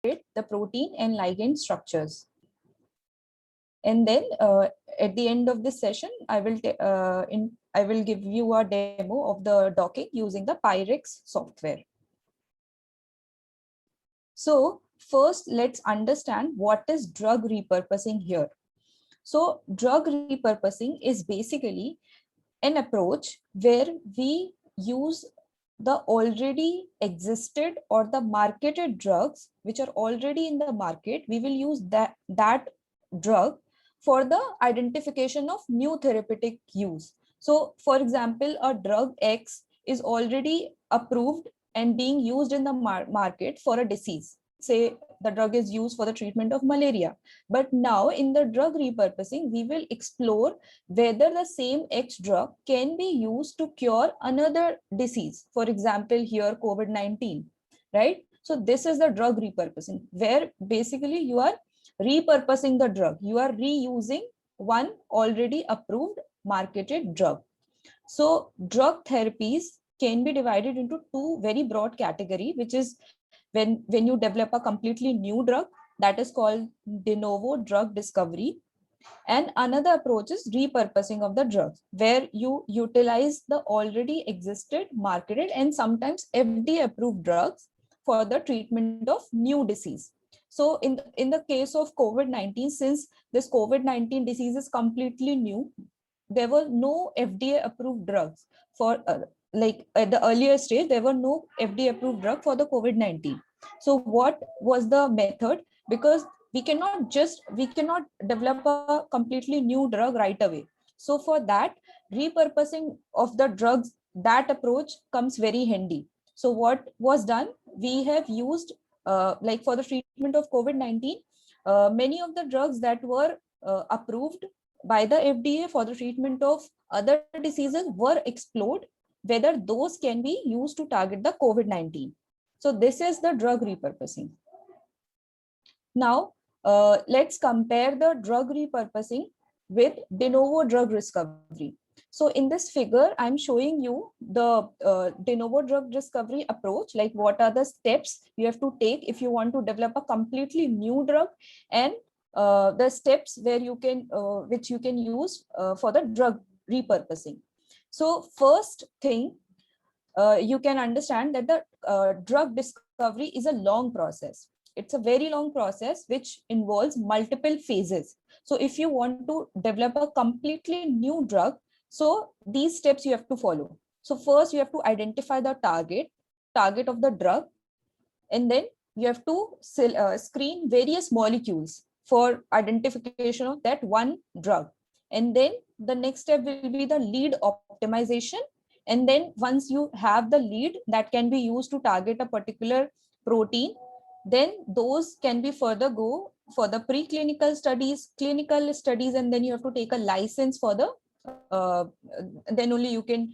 the protein and ligand structures. And then at the end of this session, I will give you a demo of the docking using the Pyrex software. So first, let's understand what is drug repurposing here. So drug repurposing is basically an approach where we use the already existed or the marketed drugs which are already in the market. We will use that drug for the identification of new therapeutic use. So for example, a drug X is already approved and being used in the market for a disease. Say the drug is used for the treatment of malaria. But now in the drug repurposing, we will explore whether the same X drug can be used to cure another disease. For example, here COVID-19, right? So this is the drug repurposing, where basically you are repurposing the drug. You are reusing one already approved marketed drug. So drug therapies can be divided into two very broad categories, which is when you develop a completely new drug, that is called de novo drug discovery. And another approach is repurposing of the drugs, where you utilize the already existed, marketed, and sometimes FDA approved drugs for the treatment of new disease. So in the case of COVID-19, since this COVID-19 disease is completely new, there were no FDA approved drugs for like at the earlier stage, there were no FDA approved drug for the COVID-19. So what was the method? Because we cannot develop a completely new drug right away. So for that, repurposing of the drugs, that approach comes very handy. So what was done, we have used like for the treatment of COVID-19, many of the drugs that were approved by the FDA for the treatment of other diseases were explored, whether those can be used to target the COVID-19. So this is the drug repurposing. Now, let's compare the drug repurposing with de novo drug discovery. So in this figure, I'm showing you the de novo drug discovery approach, like what are the steps you have to take if you want to develop a completely new drug, and the steps where you can which you can use for the drug repurposing. So first thing, you can understand that the drug discovery is a long process. It's a very long process which involves multiple phases. So if you want to develop a completely new drug, so these steps you have to follow. So first you have to identify the target of the drug, and then you have to screen various molecules for identification of that one drug. And then the next step will be the lead optimization. And then once you have the lead that can be used to target a particular protein, then those can be further go for the preclinical studies, clinical studies, and then you have to take a license for the, then only you can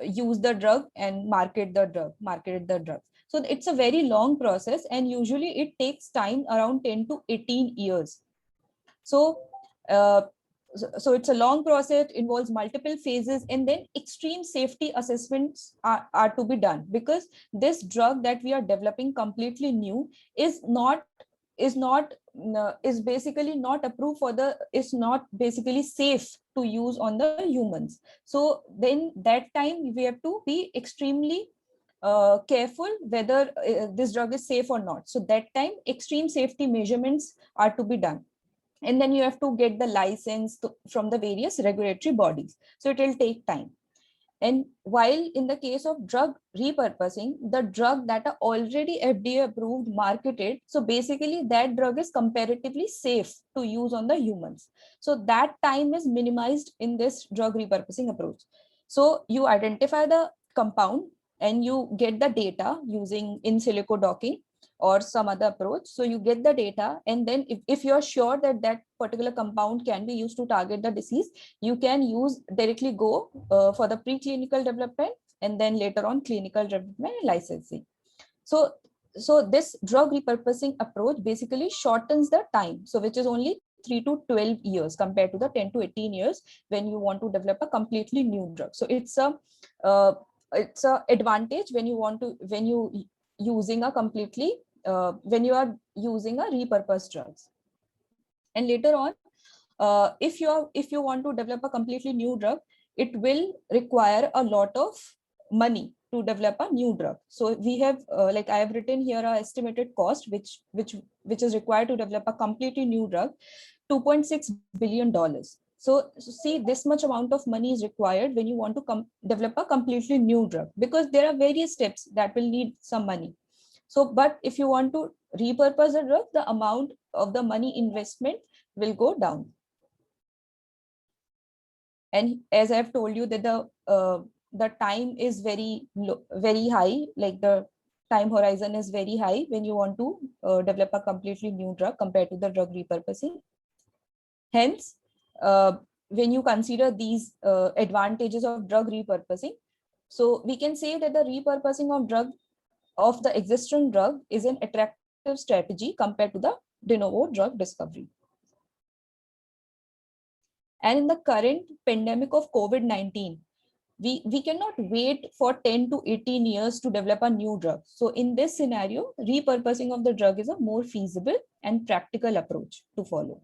use the drug and market the drug. So it's a very long process, and usually it takes time around 10 to 18 years. So so it's a long process, involves multiple phases, and then extreme safety assessments are to be done, because this drug that we are developing completely new is basically not approved for the, is not basically safe to use on the humans. So then that time we have to be extremely careful whether this drug is safe or not. So that time extreme safety measurements are to be done, and then you have to get the license from the various regulatory bodies. So it will take time. And while in the case of drug repurposing, the drug that are already FDA approved, marketed, so basically that drug is comparatively safe to use on the humans. So that time is minimized in this drug repurposing approach. So you identify the compound and you get the data using in silico docking or some other approach. So you get the data, and then if you're sure that that particular compound can be used to target the disease, you can directly go for the preclinical development, and then later on clinical development and licensing. So this drug repurposing approach basically shortens the time, so which is only 3 to 12 years compared to the 10 to 18 years when you want to develop a completely new drug. So it's a advantage when you using a completely when you are using a repurposed drugs. And later on, if you want to develop a completely new drug, it will require a lot of money to develop a new drug. So we have like I have written here a estimated cost which is required to develop a completely new drug, $2.6 billion. So see, this much amount of money is required when you want to develop a completely new drug, because there are various steps that will need some money. So, but if you want to repurpose a drug, the amount of the money investment will go down. And as I've told you that the time is very low, very high, like the time horizon is very high when you want to develop a completely new drug compared to the drug repurposing. Hence, when you consider these advantages of drug repurposing, so we can say that the repurposing of the existing drug is an attractive strategy compared to the de novo drug discovery. And in the current pandemic of COVID-19, we cannot wait for 10 to 18 years to develop a new drug. So in this scenario, repurposing of the drug is a more feasible and practical approach to follow.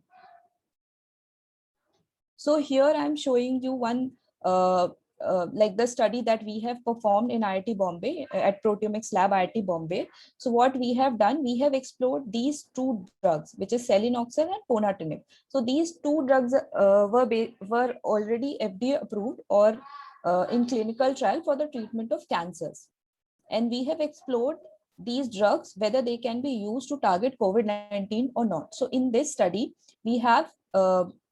So here I'm showing you one like the study that we have performed in IIT Bombay at Proteomics Lab IIT Bombay. So what we have done, we have explored these two drugs, which is Selenoxir and Ponatinib. So these two drugs were already FDA approved or in clinical trial for the treatment of cancers. And we have explored these drugs, whether they can be used to target COVID-19 or not. So in this study, we have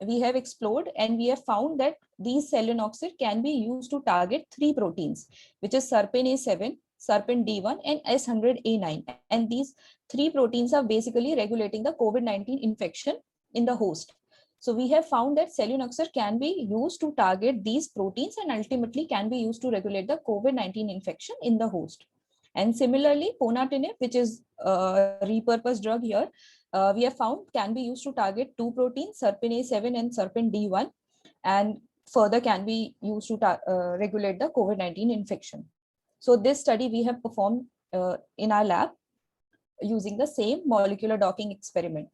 explored and we have found that these Selenoxir can be used to target three proteins, which is SERPINA7, SERPIND1, and S100A9. And these three proteins are basically regulating the COVID-19 infection in the host. So we have found that Selenoxir can be used to target these proteins and ultimately can be used to regulate the COVID-19 infection in the host. And similarly, Ponatinib, which is a repurposed drug here, we have found can be used to target two proteins, SERPINA7 and SERPIND1, and further can be used to regulate the COVID-19 infection. So this study we have performed in our lab using the same molecular docking experiment.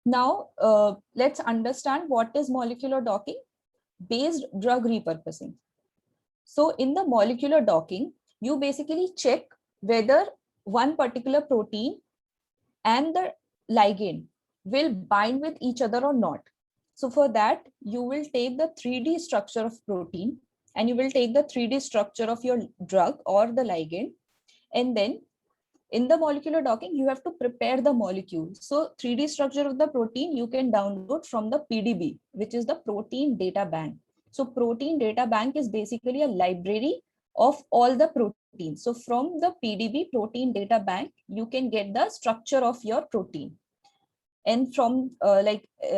Now, let's understand what is molecular docking based drug repurposing. So in the molecular docking, you basically check whether one particular protein and the ligand will bind with each other or not. So for that, you will take the 3D structure of protein and you will take the 3D structure of your drug or the ligand. And then in the molecular docking, you have to prepare the molecule. So 3D structure of the protein, you can download from the PDB, which is the protein data bank. So protein data bank is basically a library of all the proteins. So from the PDB protein data bank, you can get the structure of your protein. And from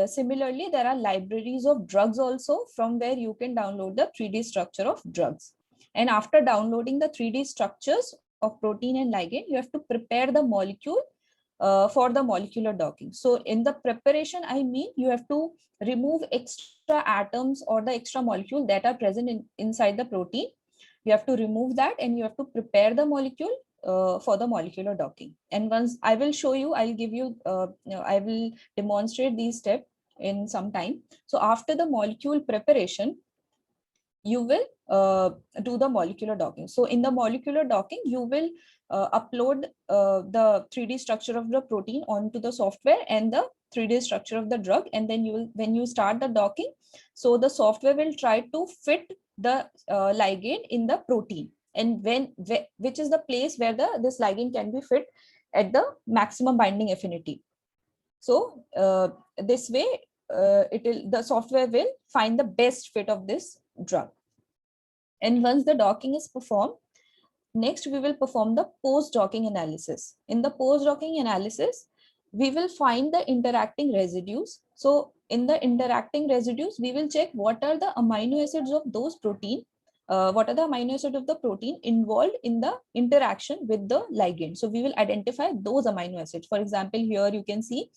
similarly, there are libraries of drugs also from where you can download the 3D structure of drugs. And after downloading the 3D structures of protein and ligand, you have to prepare the molecule for the molecular docking. So in the preparation, I mean, you have to remove extra atoms or the extra molecule that are present inside the protein. You have to remove that and you have to prepare the molecule for the molecular docking. And once I will show you, I'll give you, I will demonstrate these steps in some time. So after the molecule preparation, you will do the molecular docking. So in the molecular docking, you will upload the 3D structure of the protein onto the software and the 3D structure of the drug. And then you will, when you start the docking, so the software will try to fit the ligand in the protein, and which is the place where this ligand can be fit at the maximum binding affinity. So this way, the software will find the best fit of this drug. And once the docking is performed, next we will perform the post-docking analysis. In the post-docking analysis, we will find the interacting residues. So in the interacting residues, we will check what are the amino acids of those protein, what are the amino acids of the protein involved in the interaction with the ligand. So we will identify those amino acids. For example, here you can see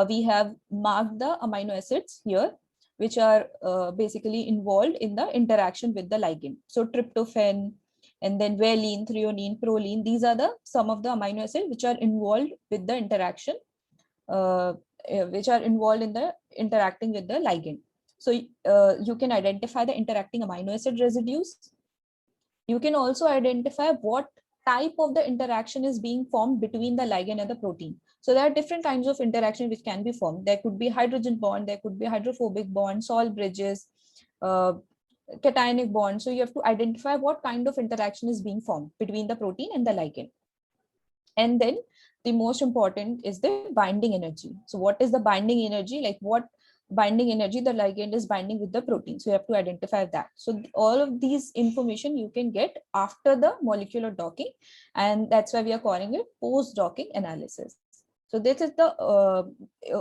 we have marked the amino acids here, which are basically involved in the interaction with the ligand. So tryptophan, and then valine, threonine, proline. These are some of the amino acids which are involved with the interaction, which are involved in the interacting with the ligand. So you can identify the interacting amino acid residues. You can also identify what type of the interaction is being formed between the ligand and the protein. So there are different kinds of interaction which can be formed. There could be hydrogen bond, there could be hydrophobic bond, Sol bridges, uh, cationic bond. So you have to identify what kind of interaction is being formed between the protein and the ligand. And then the most important is the binding energy. So what is the binding energy? Like what binding energy the ligand is binding with the protein. So you have to identify that. So all of these information you can get after the molecular docking, and that's why we are calling it post-docking analysis. So this is the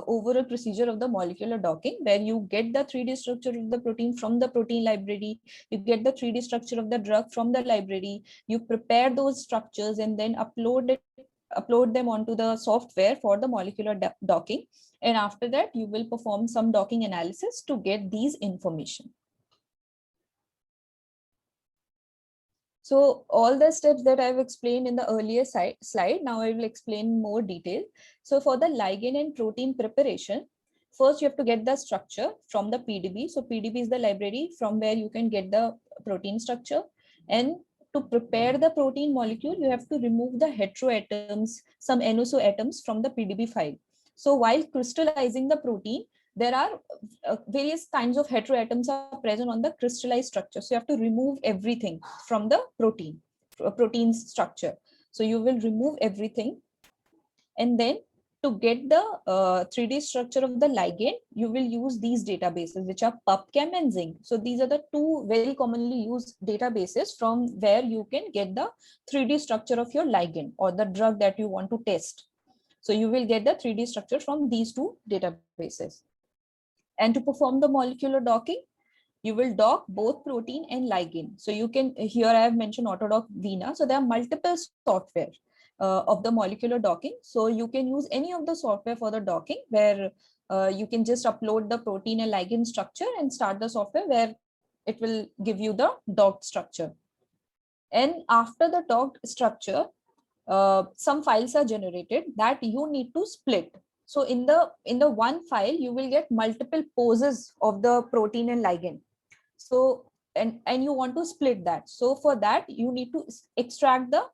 overall procedure of the molecular docking, where you get the 3D structure of the protein from the protein library, you get the 3D structure of the drug from the library, you prepare those structures and then upload them onto the software for the molecular docking. And after that, you will perform some docking analysis to get these information. So all the steps that I've explained in the earlier slide, now I will explain more detail. So for the ligand and protein preparation, first you have to get the structure from the PDB. So PDB is the library from where you can get the protein structure. And to prepare the protein molecule, you have to remove the heteroatoms, some NO2 atoms from the PDB file. So while crystallizing the protein, there are various kinds of heteroatoms are present on the crystallized structure. So you have to remove everything from the protein structure. So you will remove everything. And then to get the 3D structure of the ligand, you will use these databases, which are PubChem and Zinc. So these are the two very commonly used databases from where you can get the 3D structure of your ligand or the drug that you want to test. So you will get the 3D structure from these two databases. And to perform the molecular docking, you will dock both protein and ligand. So you can, here I have mentioned Autodock Veena. So there are multiple software of the molecular docking. So you can use any of the software for the docking, where you can just upload the protein and ligand structure and start the software where it will give you the docked structure. And after the docked structure, some files are generated that you need to split. So in the one file, you will get multiple poses of the protein and ligand. So and you want to split that. So for that, you need to extract the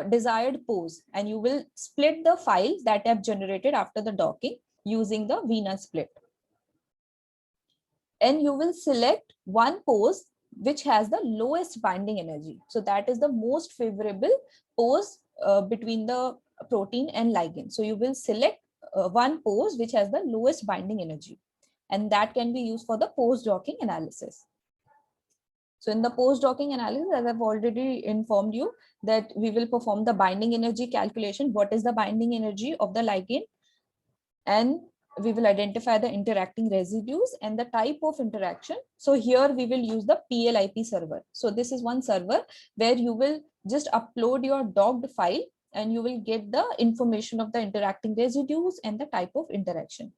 desired pose, and you will split the files that have generated after the docking using the Veena split. And you will select one pose which has the lowest binding energy. So that is the most favorable pose between the protein and ligand. So you will select one pose which has the lowest binding energy, and that can be used for the post-docking analysis. So in the post-docking analysis, as I've already informed you, that we will perform the binding energy calculation. What is the binding energy of the ligand? And we will identify the interacting residues and the type of interaction. So here we will use the PLIP server. So this is one server where you will just upload your docked file and you will get the information of the interacting residues and the type of interaction.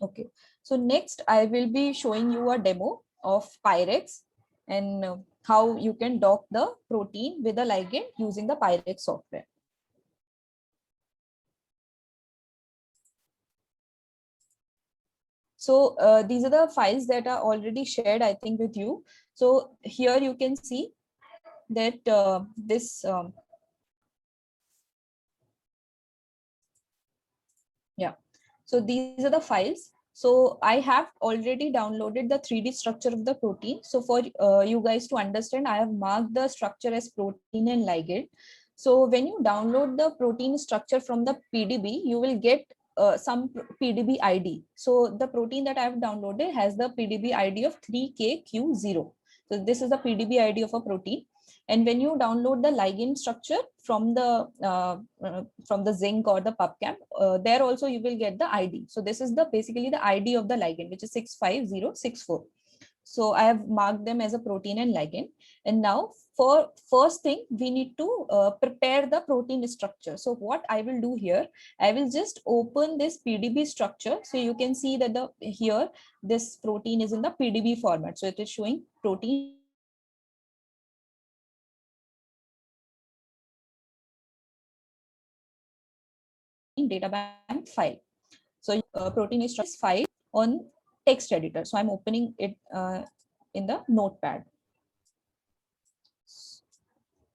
Okay, so next I will be showing you a demo of Pyrex and how you can dock the protein with the ligand using the Pyrex software. So these are the files that are already shared, I think, with you. So here you can see that so these are the files. So I have already downloaded the 3D structure of the protein. So for you guys to understand, I have marked the structure as protein and ligand. So when you download the protein structure from the PDB, you will get some PDB ID. So the protein that I have downloaded has the PDB ID of 3KQ0. So this is the PDB ID of a protein. And when you download the ligand structure from the Zinc or the PubChem, there also you will get the ID. So this is the basically the ID of the ligand, which is 65064. So I have marked them as a protein and ligand. And now for first thing, we need to prepare the protein structure. So what I will do here, I will just open this PDB structure. So you can see that here, this protein is in the PDB format. So it is showing protein data bank file. So protein is file on text editor. So I'm opening it in the notepad.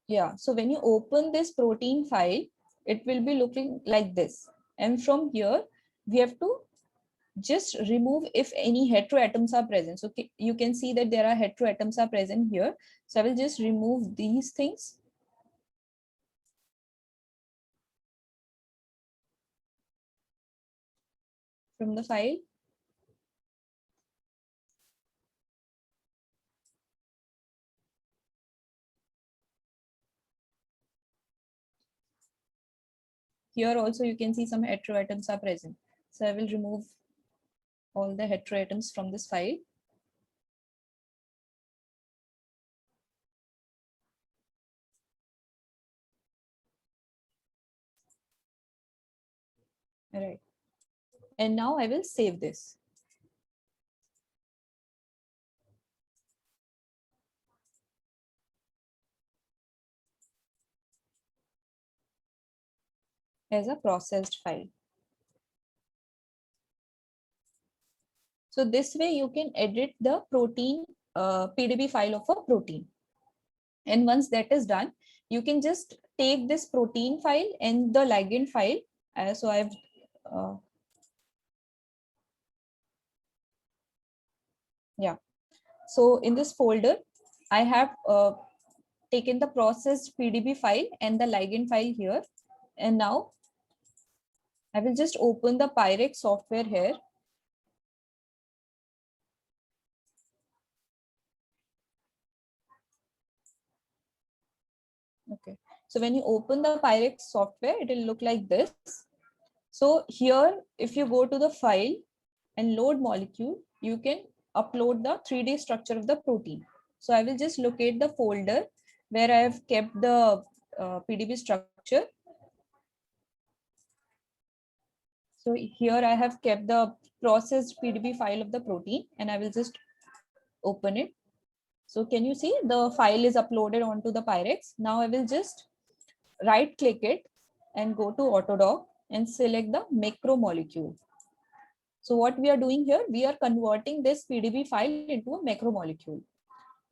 Yeah, so when you open this protein file, it will be looking like this. And from here, we have to just remove if any heteroatoms are present. So you can see that there are heteroatoms are present here. So I will just remove these things. From the file. Here also you can see some heteroatoms are present. So I will remove all the heteroatoms from this file. All right. And now I will save this. As a processed file. So this way you can edit the protein PDB file of a protein. And once that is done, you can just take this protein file and the ligand file. So I've yeah. So in this folder, I have taken the processed PDB file and the ligand file here. And now I will just open the Pyrex software here. Okay. So when you open the Pyrex software, it will look like this. So here, if you go to the file and load molecule, you can upload the 3D structure of the protein. So I will just locate the folder where I have kept the PDB structure. So here I have kept the processed PDB file of the protein and I will just open it. So can you see the file is uploaded onto the Pyrex? Now I will just right click it and go to Autodoc and select the macromolecule. So what we are doing here, we are converting this PDB file into a macromolecule.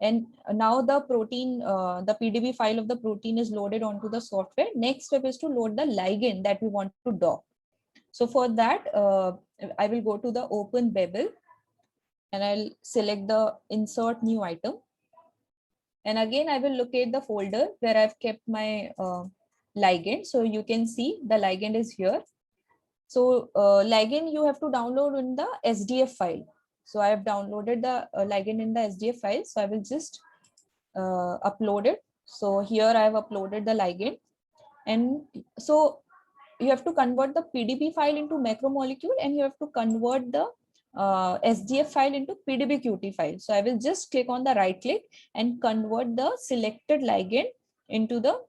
And now the protein, the PDB file of the protein is loaded onto the software. Next step is to load the ligand that we want to dock. So for that, I will go to the Open Babel and I'll select the insert new item. And again, I will locate the folder where I've kept my ligand. So you can see the ligand is here. So ligand you have to download in the SDF file. So I have downloaded the ligand in the SDF file. So I will just upload it. So here I have uploaded the ligand. And so you have to convert the PDB file into macromolecule and you have to convert the SDF file into PDBQT file. So I will just click on the right click and convert the selected ligand into the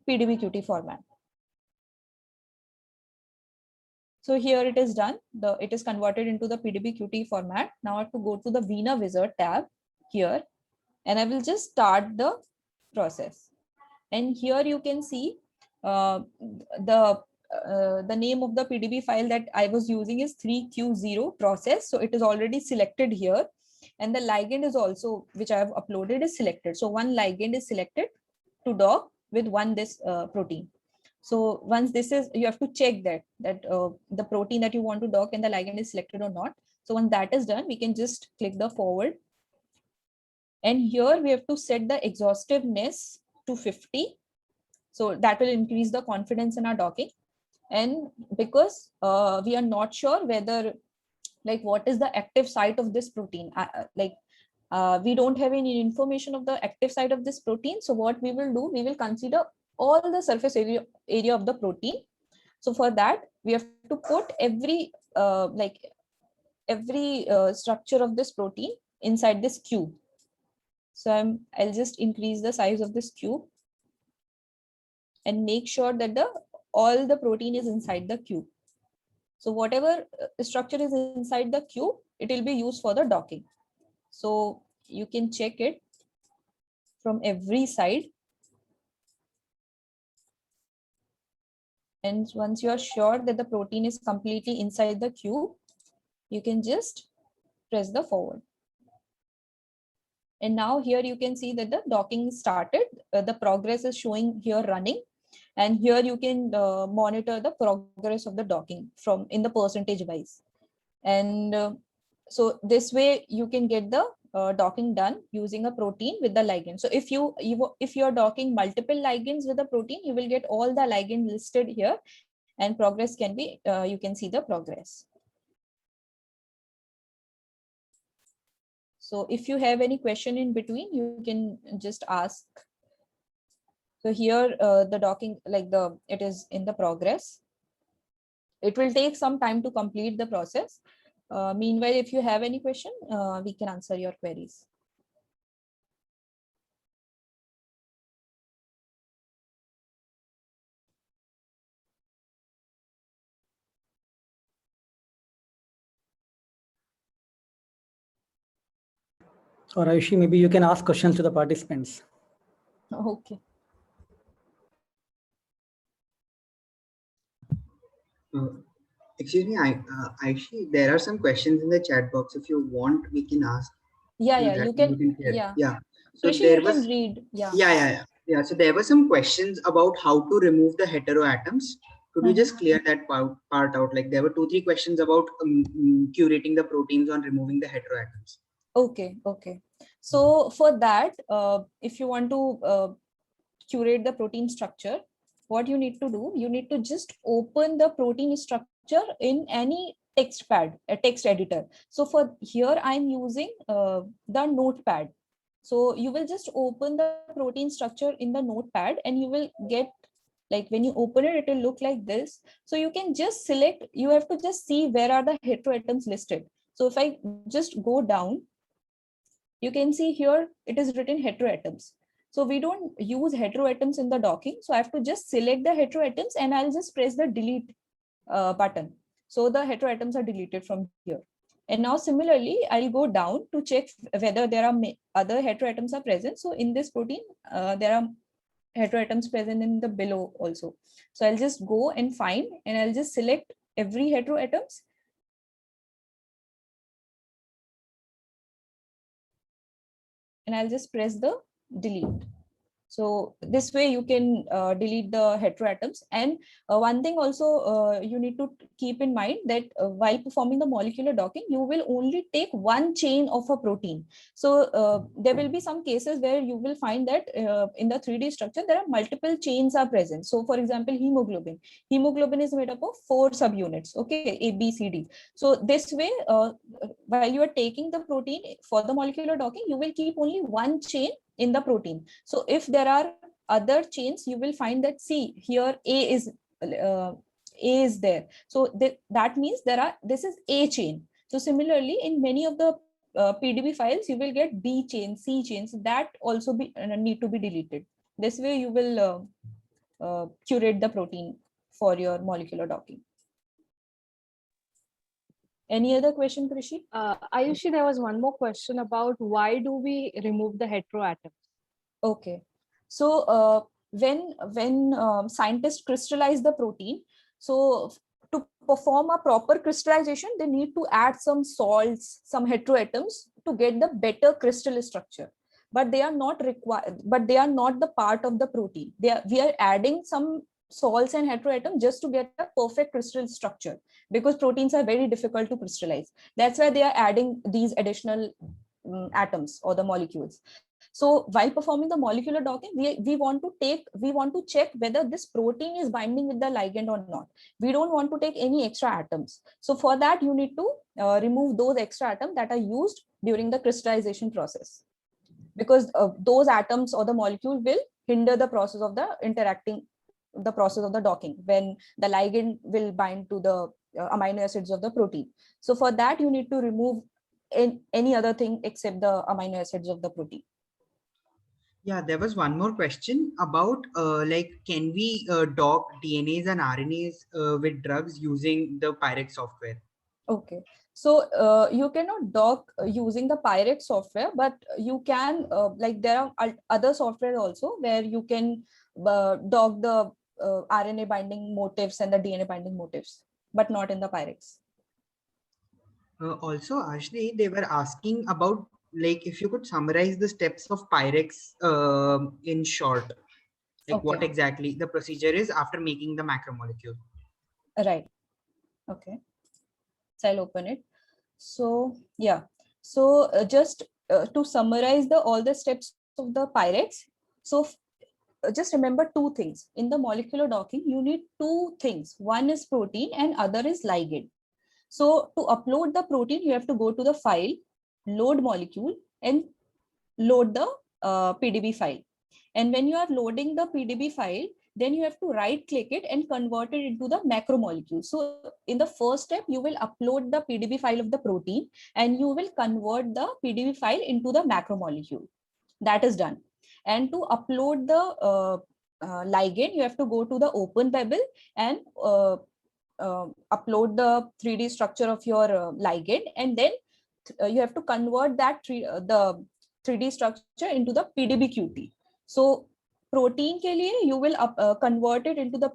PDBQT format. So here it is done. It is converted into the PDBQT format. Now I have to go to the Veena Wizard tab here and I will just start the process. And here you can see the name of the PDB file that I was using is 3Q0 process. So it is already selected here. And the ligand is also, which I have uploaded, is selected. So one ligand is selected to dock with this protein. So once this is, you have to check that the protein that you want to dock and the ligand is selected or not. So once that is done, we can just click the forward. And here we have to set the exhaustiveness to 50. So that will increase the confidence in our docking. And because we are not sure whether, like, what is the active site of this protein, we don't have any information of the active site of this protein. So what we will do, we will consider all the surface area of the protein. So for that, we have to put every structure of this protein inside this cube. So I'll just increase the size of this cube and make sure that all the protein is inside the cube. So whatever structure is inside the cube, it will be used for the docking. So you can check it from every side. And once you are sure that the protein is completely inside the cube, you can just press the forward. And now here you can see that the docking started. The progress is showing here running. And here you can monitor the progress of the docking from in the percentage wise. And so this way you can get the docking done using a protein with the ligand. So if you're docking multiple ligands with a protein, you will get all the ligands listed here, and progress can be you can see the progress. So if you have any question in between, you can just ask. So here the docking, it is in the progress. It will take some time to complete the process. Meanwhile, if you have any question, we can answer your queries. Or Ayushi, maybe you can ask questions to the participants. Okay. Excuse me, Ayushi, there are some questions in the chat box. If you want, we can ask. Yeah, you can share. yeah. So Krishi, there you was can read. Yeah. So there were some questions about how to remove the heteroatoms. Could you just clear that part out? Like there were 2-3 questions about curating the proteins on removing the heteroatoms. Okay. So for that, if you want to curate the protein structure, what you need to do, you need to just open the protein structure in any text pad, a text editor. So for here, I'm using the notepad. So you will just open the protein structure in the notepad, and you will get, like when you open it, it will look like this. So you can just select, you have to just see where are the heteroatoms listed. So if I just go down, you can see here it is written heteroatoms. So we don't use heteroatoms in the docking. So I have to just select the heteroatoms, and I'll just press the delete button. So the heteroatoms are deleted from here. And now similarly, I'll go down to check whether there are other heteroatoms are present. So in this protein, there are heteroatoms present in the below also. So I'll just go and find, and I'll just select every heteroatoms. And I'll just press the delete. So this way you can delete the heteroatoms. And one thing also you need to keep in mind that while performing the molecular docking, you will only take one chain of a protein. So there will be some cases where you will find that in the 3D structure, there are multiple chains are present. So for example, hemoglobin. Hemoglobin is made up of 4 subunits, okay, A, B, C, D. So this way, while you are taking the protein for the molecular docking, you will keep only one chain in the protein. So if there are other chains, you will find that, see here A is there. So that means this is A chain. So similarly, in many of the PDB files, you will get B chain, C chains, that also need to be deleted. This way you will curate the protein for your molecular docking. Any other question, Krishi? Ayushi, there was one more question about why do we remove the heteroatoms? Okay, so when scientists crystallize the protein, so to perform a proper crystallization, they need to add some salts, some heteroatoms to get the better crystal structure. But they are not required. But they are not the part of the protein. We are adding some salts and heteroatoms just to get a perfect crystal structure, because proteins are very difficult to crystallize. That's why they are adding these additional atoms or the molecules. So while performing the molecular docking, we want to check whether this protein is binding with the ligand or not. We don't want to take any extra atoms. So for that, you need to remove those extra atoms that are used during the crystallization process, because those atoms or the molecule will hinder the process of the process of the docking, when the ligand will bind to the amino acids of the protein. So for that, you need to remove any other thing except the amino acids of the protein. Yeah, there was one more question about can we dock DNAs and RNAs with drugs using the Pyrex software? Okay, so you cannot dock using the Pyrex software, but you can there are other software also where you can dock the RNA binding motifs and the DNA binding motifs, but not in the Pyrex. Also, Ashley, they were asking about like if you could summarize the steps of Pyrex in short, like what Okay. exactly the procedure is after making the macromolecule. Right. Okay. So I'll open it. So yeah. So just to summarize all the steps of the Pyrex. So just remember two things. In the molecular docking, you need two things. One is protein and other is ligand. So to upload the protein, you have to go to the file, load molecule, and load the PDB file. And when you are loading the PDB file, then you have to right click it and convert it into the macromolecule. So in the first step, you will upload the PDB file of the protein and you will convert the PDB file into the macromolecule. That is done. And to upload the ligand, you have to go to the OpenBabel and upload the 3D structure of your ligand, and then you have to convert that the 3D structure into the PDB-QT. So protein ke liye you will convert it into the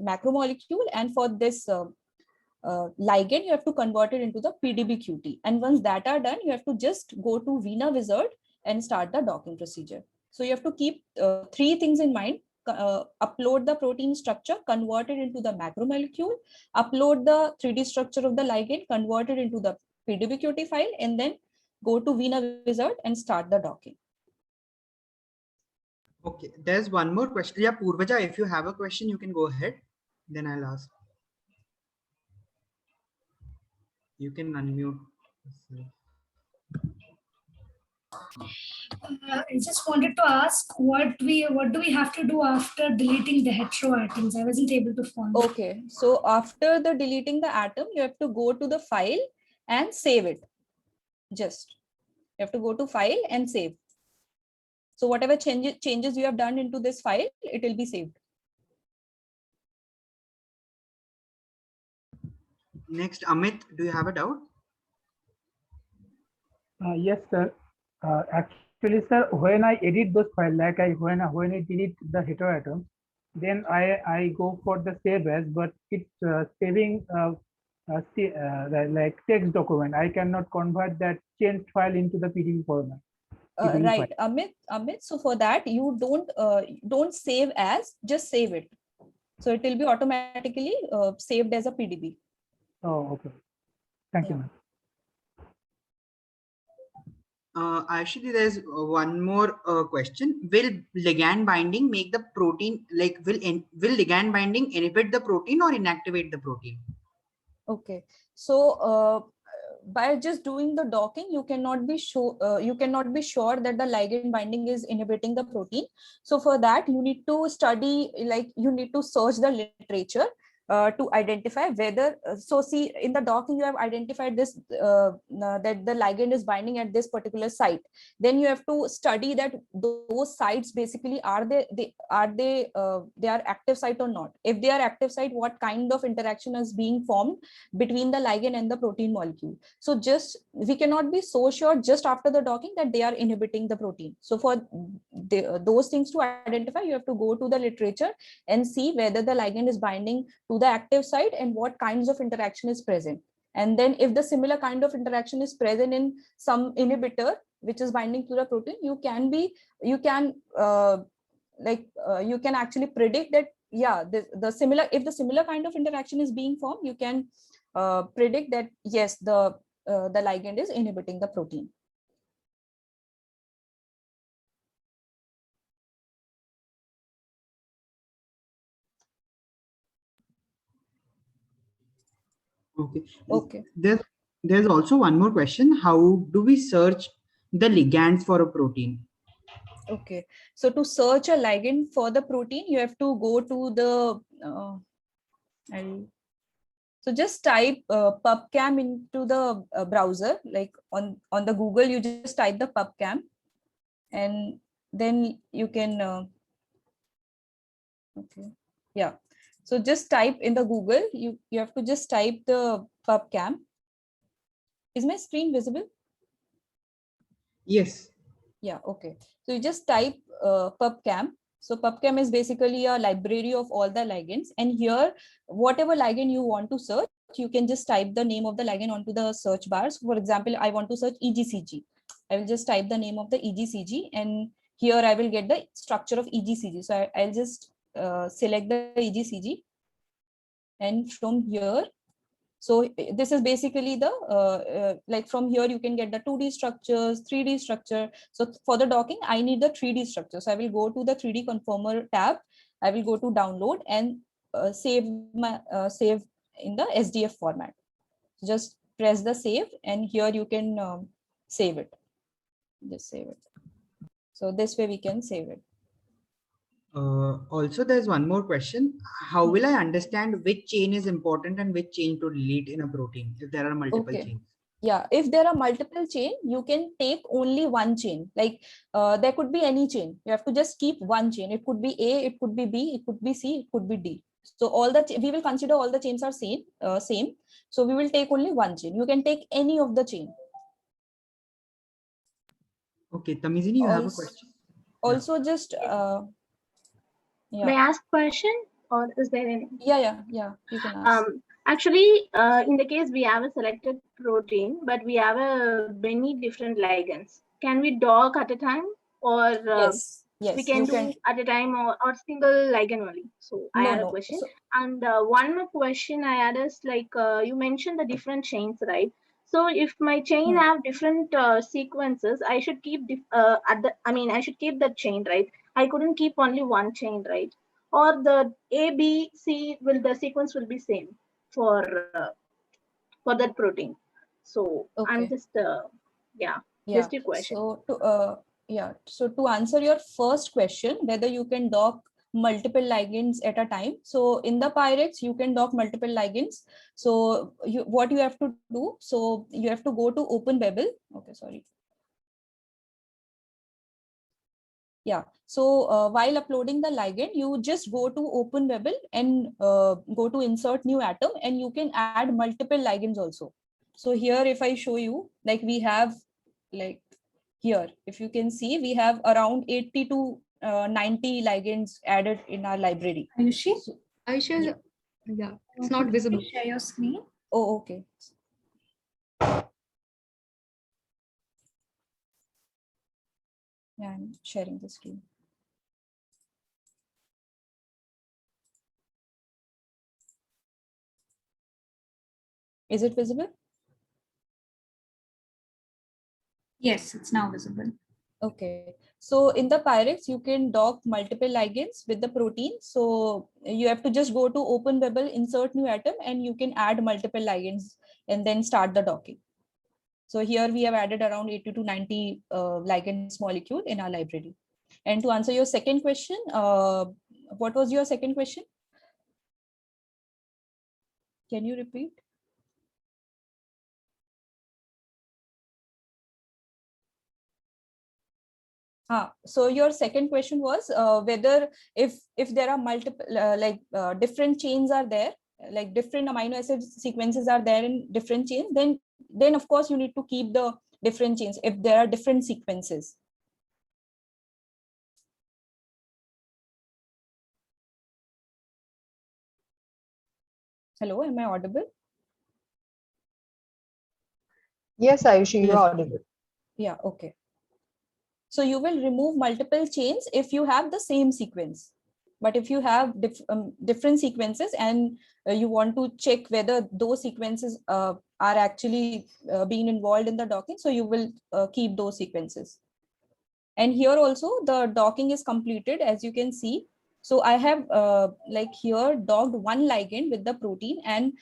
macromolecule, and for this ligand you have to convert it into the PDB-QT. And once that are done, you have to just go to Veena Wizard and start the docking procedure. So you have to keep three things in mind. Upload the protein structure, convert it into the macromolecule, upload the 3D structure of the ligand, convert it into the PDB-QT file, and then go to Veena Wizard and start the docking. Okay, there's one more question. Yeah, Purvaja, if you have a question, you can go ahead. Then I'll ask. You can unmute. I just wanted to ask what do we have to do after deleting the heteroatoms? I wasn't able to follow. Okay, so after the deleting the atom, you have to go to the file and save it. Just you have to go to file and save. So whatever changes you have done into this file, it will be saved. Next, Amit, do you have a doubt? Yes, sir. Actually, sir, when I edit those files, like when I delete the heteroatom, then I go for the save as, but it's saving like text document. I cannot convert that changed file into the PDF format. Right, Amit. So for that, you don't save as, just save it. So it will be automatically saved as a PDB. Oh, okay. Thank you, ma'am. Actually, there's one more question. Will ligand binding make the protein, like will ligand binding inhibit the protein or inactivate the protein? Okay, so by just doing the docking, you cannot be sure that the ligand binding is inhibiting the protein. So for that, you need to study, like you need to search the literature to identify whether. So see, in the docking, you have identified this that the ligand is binding at this particular site. Then you have to study that those sites basically are they are active site or not. If they are active site, what kind of interaction is being formed between the ligand and the protein molecule. So just we cannot be so sure just after the docking that they are inhibiting the protein. So for those things to identify, you have to go to the literature and see whether the ligand is binding to the active site and what kinds of interaction is present. And then if the similar kind of interaction is present in some inhibitor which is binding to the protein, you can actually predict that, yeah, if the similar kind of interaction is being formed, you can predict that yes, the ligand is inhibiting the protein. Okay. There's also one more question. How do we search the ligands for a protein? Okay, so to search a ligand for the protein, you have to go to the so just type PubChem into the browser, like on the Google, you just type the PubChem, and then you can okay, yeah. So just type in the Google, you have to just type the PubChem. Is my screen visible? Yes. Yeah, okay. So you just type PubChem. So PubChem is basically a library of all the ligands, and here whatever ligand you want to search, you can just type the name of the ligand onto the search bar. So for example, I want to search EGCG. I will just type the name of the EGCG, and here I will get the structure of EGCG. So I'll just select the EGCG, and from here, so this is basically the like from here you can get the 2D structures, 3D structure. So for the docking, I need the 3D structure. So I will go to the 3D conformer tab. I will go to download and save in the SDF format. Just press the save, and here you can save it. Just save it. So this way we can save it. Also, there's one more question. How will I understand which chain is important and which chain to delete in a protein if there are multiple Okay. chains? Yeah, if there are multiple chain, you can take only one chain. Like there could be any chain. You have to just keep one chain. It could be A, it could be B, it could be C, it could be D. So all the we will consider all the chains are same. So we will take only one chain. You can take any of the chain. Okay, Tamizini, you have a Also, question? also just May I ask question, or is there any? yeah, you can ask. Actually, in the case we have a selected protein, but we have many different ligands. Can we dock at a time, or Yes, we can you do can. at a time, or single ligand only? So I had a question. So, And one more question I had is like you mentioned the different chains, right? So if my chain have different sequences, I should keep I should keep the chain, right? I couldn't keep only one chain, right? Or the A, B, C the sequence will be same for that protein. So I'm okay. just Yeah. just a question. So to answer your first question, whether you can dock multiple ligands at a time. So in the Pyrex, you can dock multiple ligands. So what you have to do, so you have to go to OpenBabel. Okay, sorry. Yeah, so while uploading the ligand, you just go to OpenBabel and go to insert new atom, and you can add multiple ligands also. So here, if I show you, like we have, like here, if you can see, we have around 80 to 90 ligands added in our library. Ayushi? So, Ayushi, yeah, it's not visible. Share your screen. oh, okay. Yeah, I'm sharing the screen. Is it visible? Yes, it's now visible. Okay, so in the Pyrex, you can dock multiple ligands with the protein. So you have to just go to OpenBabel, insert new atom, and you can add multiple ligands and then start the docking. So here we have added around 80 to 90 ligands molecule in our library. And to answer your second question, what was your second question? Can you repeat? So your second question was whether if there are multiple different chains are there, like different amino acid sequences are there in different chains, then of course you need to keep the different chains if there are different sequences. Hello, am I audible? Yes, Ayushi, you're Yes. audible. Yeah, okay. So you will remove multiple chains if you have the same sequence. But if you have different sequences and you want to check whether those sequences are actually being involved in the docking, so you will keep those sequences. And here also the docking is completed, as you can see. So I have like here docked one ligand with the protein, and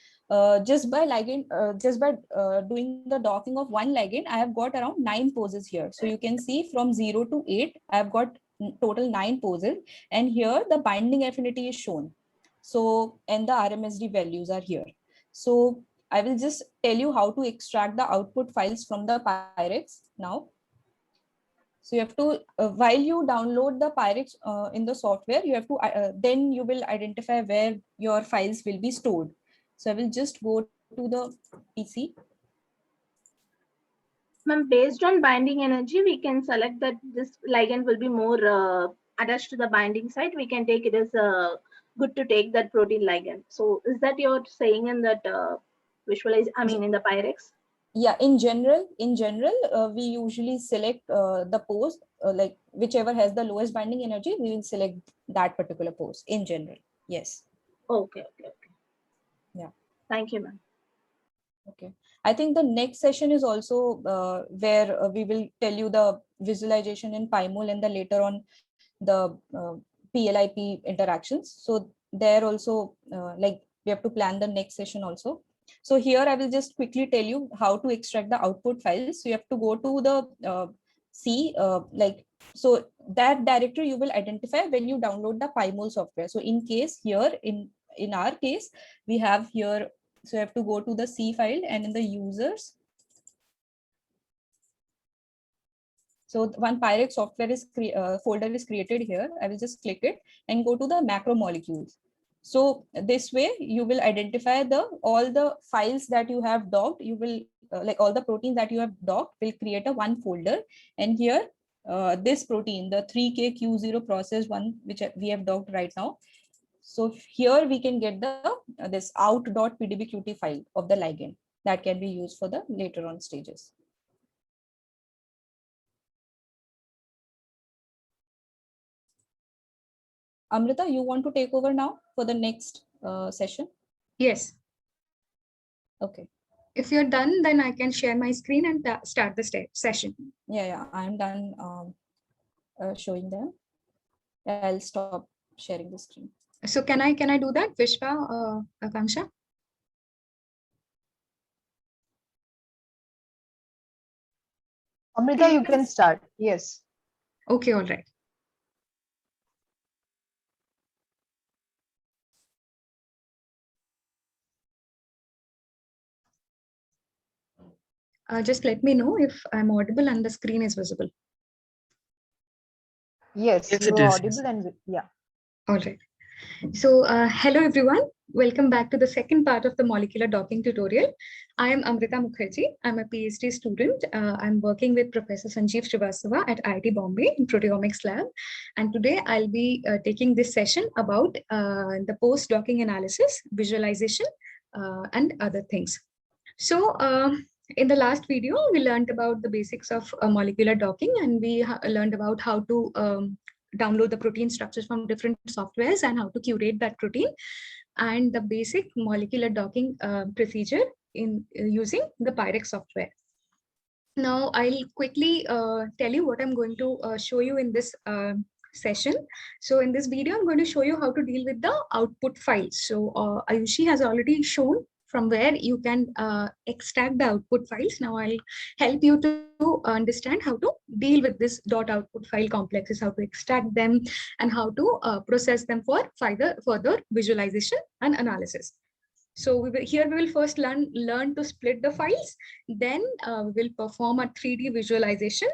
just by doing the docking of one ligand, I have got around 9 poses here. So you can see from 0 to 8, I have got total 9 poses, and here the binding affinity is shown. So, and the RMSD values are here. So I will just tell you how to extract the output files from the Pyrex now. So you have to, while you download the Pyrex in the software, you have to, then you will identify where your files will be stored. So I will just go to the PC. Ma'am, based on binding energy, we can select that this ligand will be more attached to the binding site, we can take it as good to take that protein ligand. So is that you're saying in that in the Pyrex? Yeah, in general, we usually select the pose, like whichever has the lowest binding energy, we will select that particular pose in general. Yes. Okay. Yeah. Thank you, ma'am. Okay. I think the next session is also where we will tell you the visualization in PyMol and the later on the PLIP interactions. So there also like we have to plan the next session also. So here I will just quickly tell you how to extract the output files. So you have to go to the C, so that directory you will identify when you download the PyMol software. So in case here, in our case, we have here, so you have to go to the C file and in the users. So one Pyrex software is folder is created here. I will just click it and go to the macromolecules. So this way you will identify all the files that you have docked. You will like all the proteins that you have docked will create a one folder. And here this protein, the 3KQ0 process one, which we have docked right now. So here we can get the this out.pdbqt file of the ligand that can be used for the later on stages. Amrita, you want to take over now for the next session? Yes. Okay. If you're done, then I can share my screen and start the session. Yeah, I'm done showing them. I'll stop sharing the screen. So can I do that, Vishwa, Akanksha? Amrita, you can start. Yes. Okay, all right. Just let me know if I'm audible and the screen is visible. Yes, Yes, you it are is. audible and yeah. All right. So hello, everyone. Welcome back to the second part of the molecular docking tutorial. I am Amrita Mukherjee. I'm a PhD student. I'm working with Professor Sanjeev Srivastava at IIT Bombay in Proteomics Lab. And today I'll be taking this session about the post-docking analysis, visualization, and other things. So in the last video, we learned about the basics of molecular docking, and we learned about how to download the protein structures from different softwares and how to curate that protein, and the basic molecular docking procedure in using the Pyrex software. Now I'll quickly tell you what I'm going to show you in this session. So in this video, I'm going to show you how to deal with the output files. So Ayushi has already shown from where you can extract the output files. Now I'll help you to understand how to deal with this .output file complexes, how to extract them, and how to process them for further visualization and analysis. So here we will first learn to split the files. Then we will perform a 3D visualization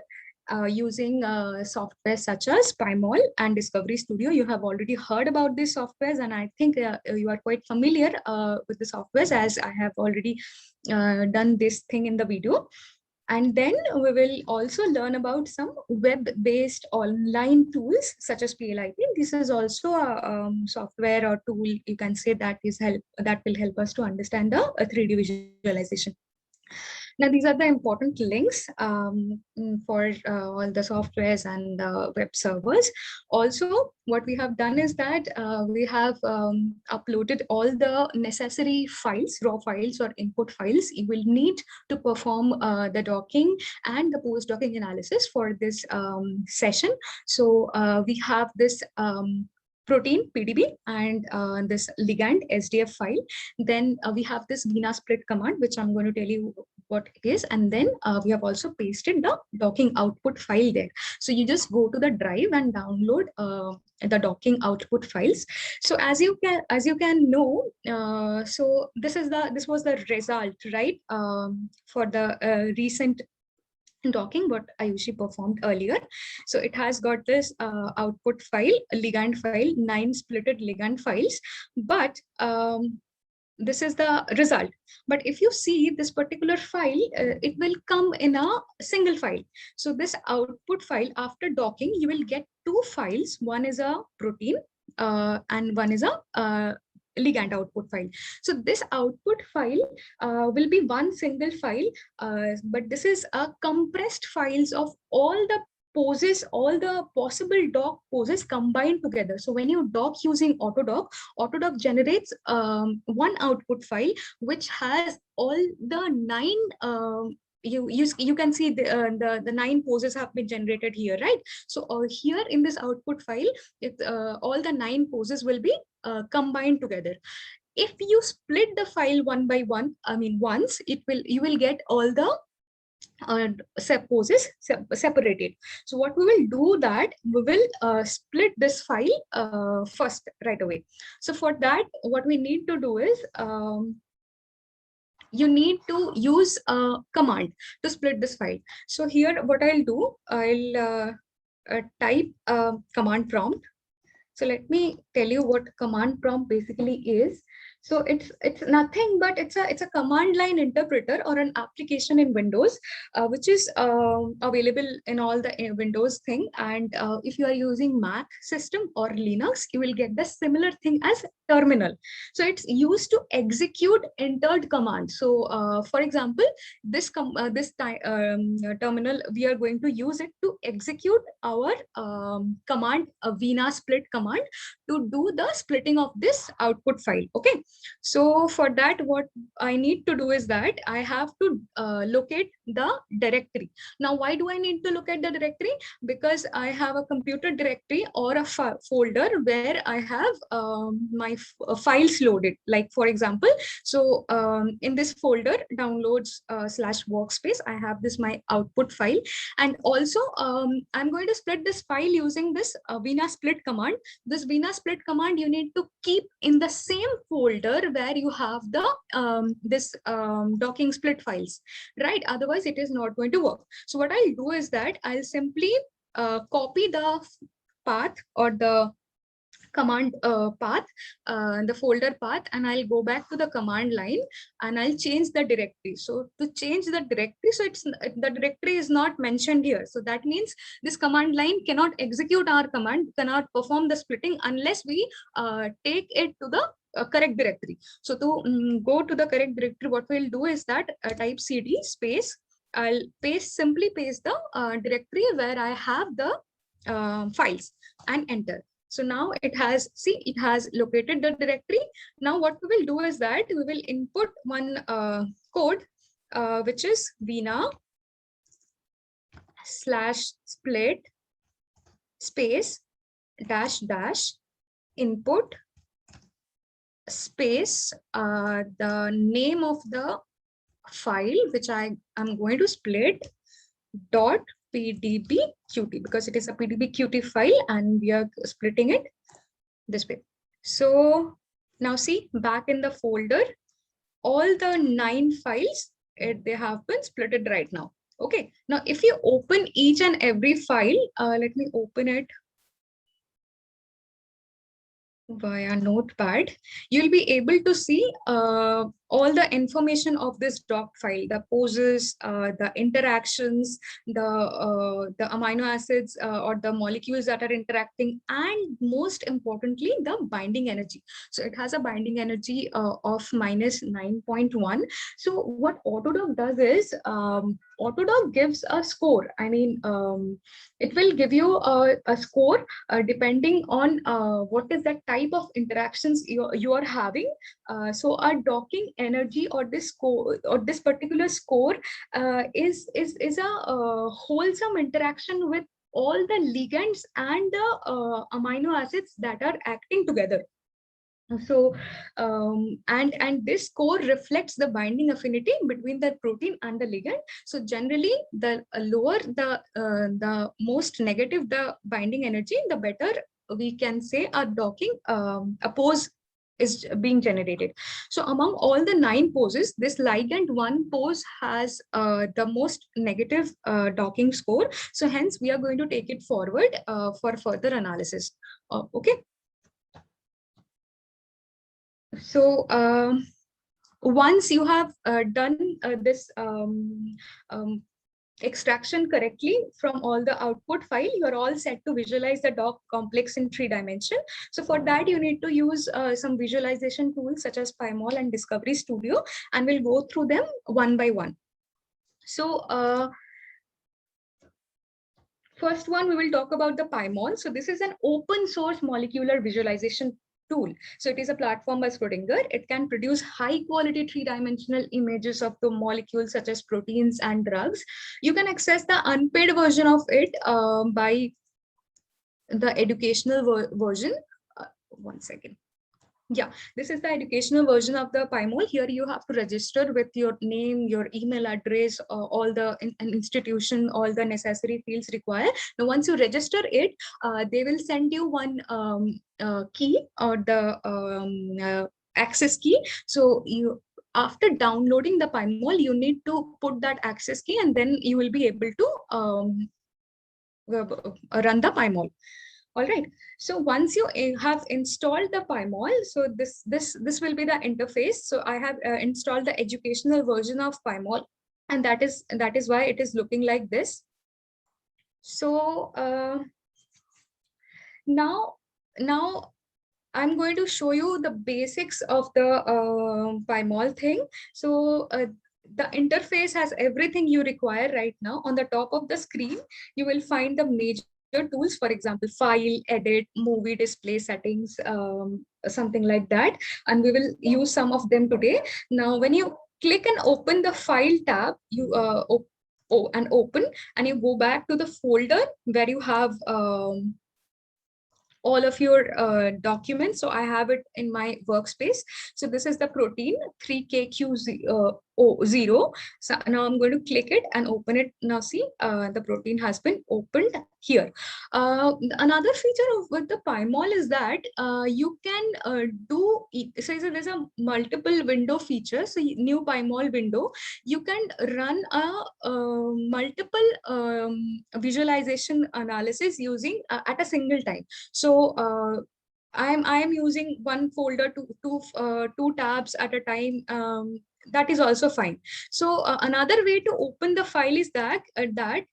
using software such as PyMol and Discovery Studio. You have already heard about these softwares, and I think you are quite familiar with the softwares, as I have already done this thing in the video. And then we will also learn about some web-based online tools such as PLIP. This is also a software or tool, you can say, that will help us to understand the 3D visualization. Now, these are the important links for all the softwares and web servers. Also, what we have done is that we have uploaded all the necessary files, raw files or input files you will need to perform the docking and the post-docking analysis for this session. So we have this protein PDB and this ligand SDF file. Then we have this Vina split command, which I'm going to tell you what it is. And then we have also pasted the docking output file there. So you just go to the drive and download the docking output files. So as you can know, so this was the result, right, for the recent docking what Ayushi performed earlier. So it has got this output file, ligand file, 9 splitted ligand files. But this is the result. But if you see this particular file, it will come in a single file. So this output file, after docking, you will get two files. One is a protein and one is a ligand output file. So this output file will be one single file, but this is a compressed files of all the poses, all the possible dock poses combined together. So when you dock using Autodock, Autodock generates one output file which has all the 9 you can see the 9 poses have been generated here, right? So here in this output file, all the 9 poses will be combined together. If you split the file one by one, once, you will get all the poses separated. So what we will do that, we will split this file first right away. So for that, what we need to do is you need to use a command to split this file. So here what I'll do, I'll type a command prompt. So let me tell you what command prompt basically is. So it's nothing but it's a command line interpreter or an application in Windows, which is available in all the Windows thing. And if you are using Mac system or Linux, you will get the similar thing as terminal. So it's used to execute entered commands. So for example, this terminal, we are going to use it to execute our command, a VINA split command, to do the splitting of this output file. Okay, so for that, what I need to do is that I have to locate the directory. Now, why do I need to look at the directory? Because I have a computer directory or a folder where I have my files loaded. Like for example, so in this folder, downloads /workspace, I have this my output file. And also I'm going to split this file using this VINA split command. This VINA split command you need to keep in the same folder where you have the docking split files, right? Otherwise it is not going to work. So what I'll do is that I'll simply copy the path or the command path, the folder path, and I'll go back to the command line and I'll change the directory. So to change the directory, so the directory is not mentioned here. So that means this command line cannot execute our command, cannot perform the splitting unless we take it to the correct directory. So to go to the correct directory, what we'll do is that type cd space, I'll simply paste the directory where I have the files and enter. So now it has located the directory. Now what we will do is that we will input one code, which is VINA /split space -- input space the name of the file which I am going to split .pdbqt, because it is a pdbqt file and we are splitting it this way. So now see, back in the folder, all the 9 files, they have been splitted right now. Okay, now if you open each and every file, let me open it via Notepad, you'll be able to see all the information of this doc file, the poses, the interactions, the amino acids or the molecules that are interacting, and most importantly, the binding energy. So it has a binding energy of -9.1. So what Autodock does is, Autodock gives a score. I mean, it will give you a score depending on what is the type of interactions you are having. So our docking energy or this score or this particular score is a wholesome interaction with all the ligands and the amino acids that are acting together. So and this score reflects the binding affinity between the protein and the ligand. So generally, the lower the most negative the binding energy, the better we can say a docking a pose is being generated. So among all the 9 poses, this ligand 1 pose has the most negative docking score. So hence we are going to take it forward for further analysis. Okay. So once you have done this extraction correctly from all the output file, you are all set to visualize the doc complex in 3 dimension. So for that, you need to use some visualization tools such as PyMol and Discovery Studio, and we'll go through them one by one. So first one, we will talk about the PyMol. So this is an open source molecular visualization tool. So it is a platform by Schrodinger. It can produce high quality 3-dimensional images of the molecules such as proteins and drugs. You can access the unpaid version of it by the educational version. One second. Yeah, this is the educational version of the PyMol. Here you have to register with your name, your email address, all the an institution, all the necessary fields required. Now, once you register it, they will send you one key or the access key. So you, after downloading the PyMol, you need to put that access key, and then you will be able to run the PyMol. All right. So once you have installed the PyMol, so this will be the interface. So I have installed the educational version of PyMol, and that is why it is looking like this. So now I'm going to show you the basics of the PyMol thing. So the interface has everything you require right now. On the top of the screen, you will find the major tools, for example, file, edit, movie display settings, something like that. And we will use some of them today. Now, when you click and open the file tab, you open, and you go back to the folder where you have all of your documents. So I have it in my workspace. So this is the protein 3KQ0. So now I'm going to click it and open it. Now see, the protein has been opened here. Another feature with the PyMol is that you can do, so there's a multiple window feature. So new PyMol window, you can run a multiple visualization analysis using at a single time. So I am using one folder to two tabs at a time. That is also fine. So another way to open the file is that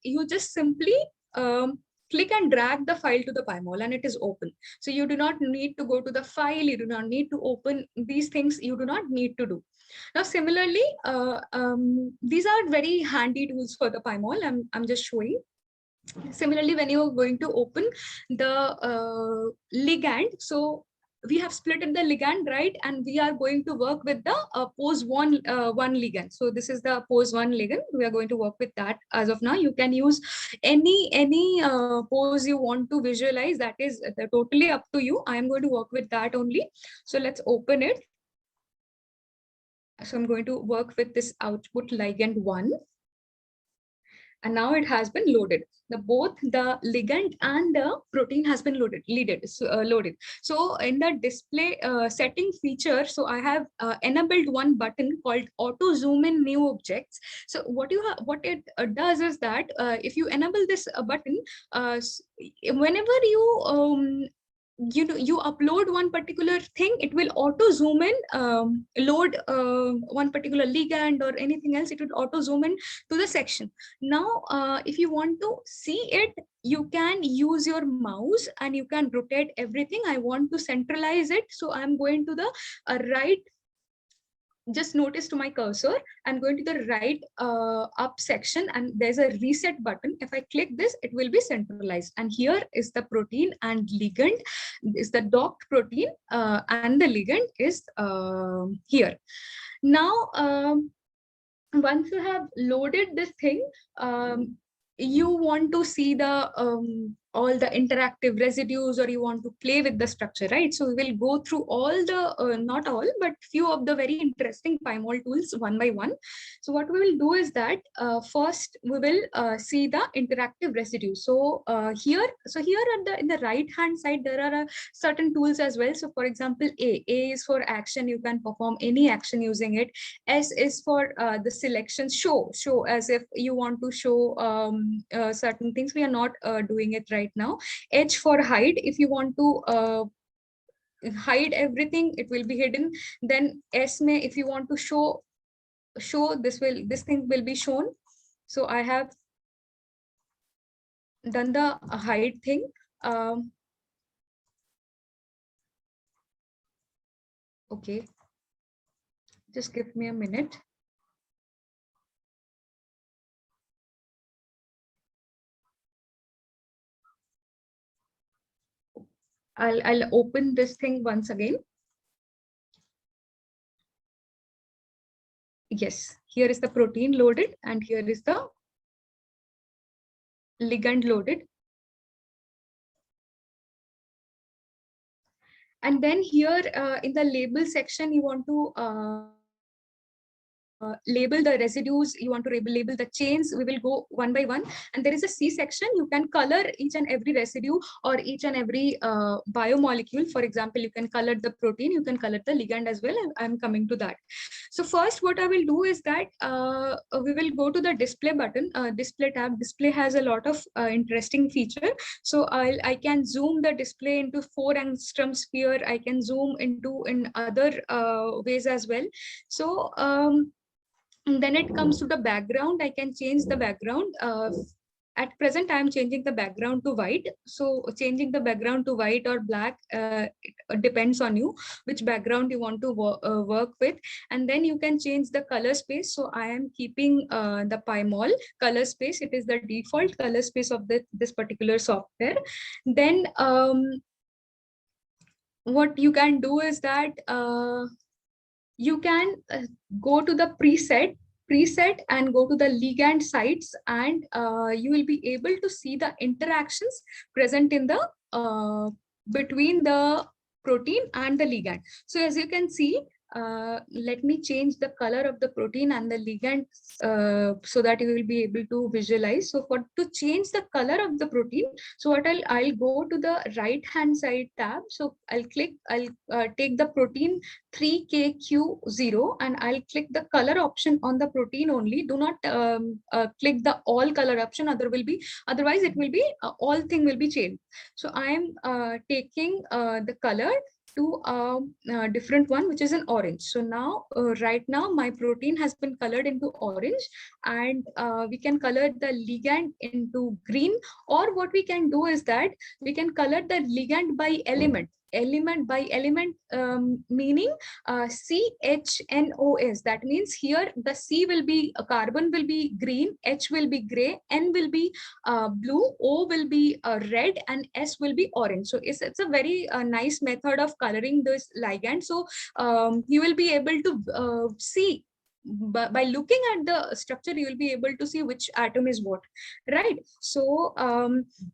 you just simply click and drag the file to the PyMol, and it is open. So you do not need to go to the file. You do not need to open these things. You do not need to do. Now, similarly, these are very handy tools for the PyMol. I'm just showing. Similarly, when you're going to open the ligand, so we have split the ligand, right? And we are going to work with the POS1 ligand. So this is the POS1 ligand. We are going to work with that as of now. You can use any pose you want to visualize. That is totally up to you. I am going to work with that only. So let's open it. So I'm going to work with this output ligand 1. And now it has been loaded. Both the ligand and the protein has been loaded. So in the display setting feature, so I have enabled one button called auto zoom in new objects. So what it does is that if you enable this button, whenever you upload one particular thing, it will auto zoom in, load one particular ligand or anything else, it will auto zoom in to the section. Now if you want to see it, you can use your mouse and you can rotate everything. I want to centralize it, so I'm going to the right. Just notice to my cursor, I'm going to the right up section, and there's a reset button. If I click this, it will be centralized. And here is the protein and ligand, is the docked protein, and the ligand is here. Now, once you have loaded this thing, you want to see the all the interactive residues, or you want to play with the structure, right? So we will go through all the, not all, but few of the very interesting PyMol tools one by one. So what we will do is that first we will see the interactive residues. So here in the right hand side, there are certain tools as well. So for example, A is for action. You can perform any action using it. S is for the selection, show as if you want to show certain things. We are not doing it right now. H for hide, if you want to hide everything, it will be hidden. Then S may, if you want to show this thing will be shown. So I have done the hide thing. Okay, just give me a minute. I'll open this thing once again. Yes, here is the protein loaded and here is the ligand loaded. And then here in the label section, you want to label the residues, you want to label the chains. We will go one by one. And there is a C section. You can color each and every residue or each and every biomolecule. For example, you can color the protein, you can color the ligand as well. And I'm coming to that. So first, what I will do is that we will go to the display button, display tab. Display has a lot of interesting feature. So I can zoom the display into 4 angstrom sphere. I can zoom into in other ways as well. So and then it comes to the background. I can change the background. At present, I am changing the background to white. So changing the background to white or black, it depends on you, which background you want to work with. And then you can change the color space. So I am keeping the PyMol color space. It is the default color space of this particular software. Then what you can do is that you can go to the preset and go to the ligand sites, and you will be able to see the interactions present in the between the protein and the ligand. So as you can see, let me change the color of the protein and the ligand so that you will be able to visualize. So to change the color of the protein, so what I'll go to the right hand side tab. So I'll take the protein 3KQ0 and I'll click the color option on the protein only. Do not click the all color option, otherwise it will be all thing will be changed. So I am taking the color to a different one, which is an orange. So now, right now, my protein has been colored into orange, and we can color the ligand into green. Or what we can do is that we can color the ligand by element. Element by element, meaning CHNOS. That means here the C will be carbon will be green, H will be gray, N will be blue, O will be red, and S will be orange. So it's a very nice method of coloring this ligand. So you will be able to see. By looking at the structure, you will be able to see which atom is what, right? So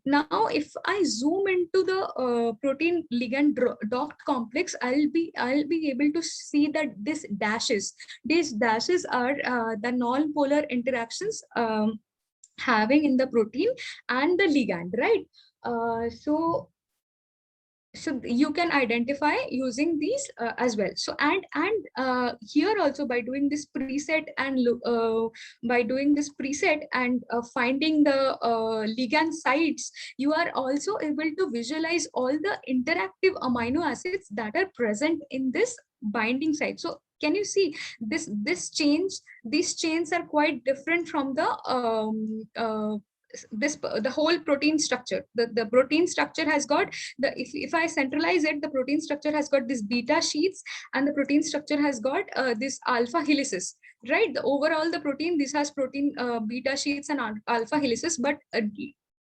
now if I zoom into the protein ligand dot complex, I'll be able to see that these dashes are the non-polar interactions having in the protein and the ligand, right? So you can identify using these as well. So and here also, by doing this preset and finding the ligand sites, you are also able to visualize all the interactive amino acids that are present in this binding site. So can you see these chains are quite different from the the whole protein structure. The protein structure has got if I centralize it, the protein structure has got this beta sheets, and the protein structure has got this alpha helices, right? The overall the protein, this has protein beta sheets and alpha helices, but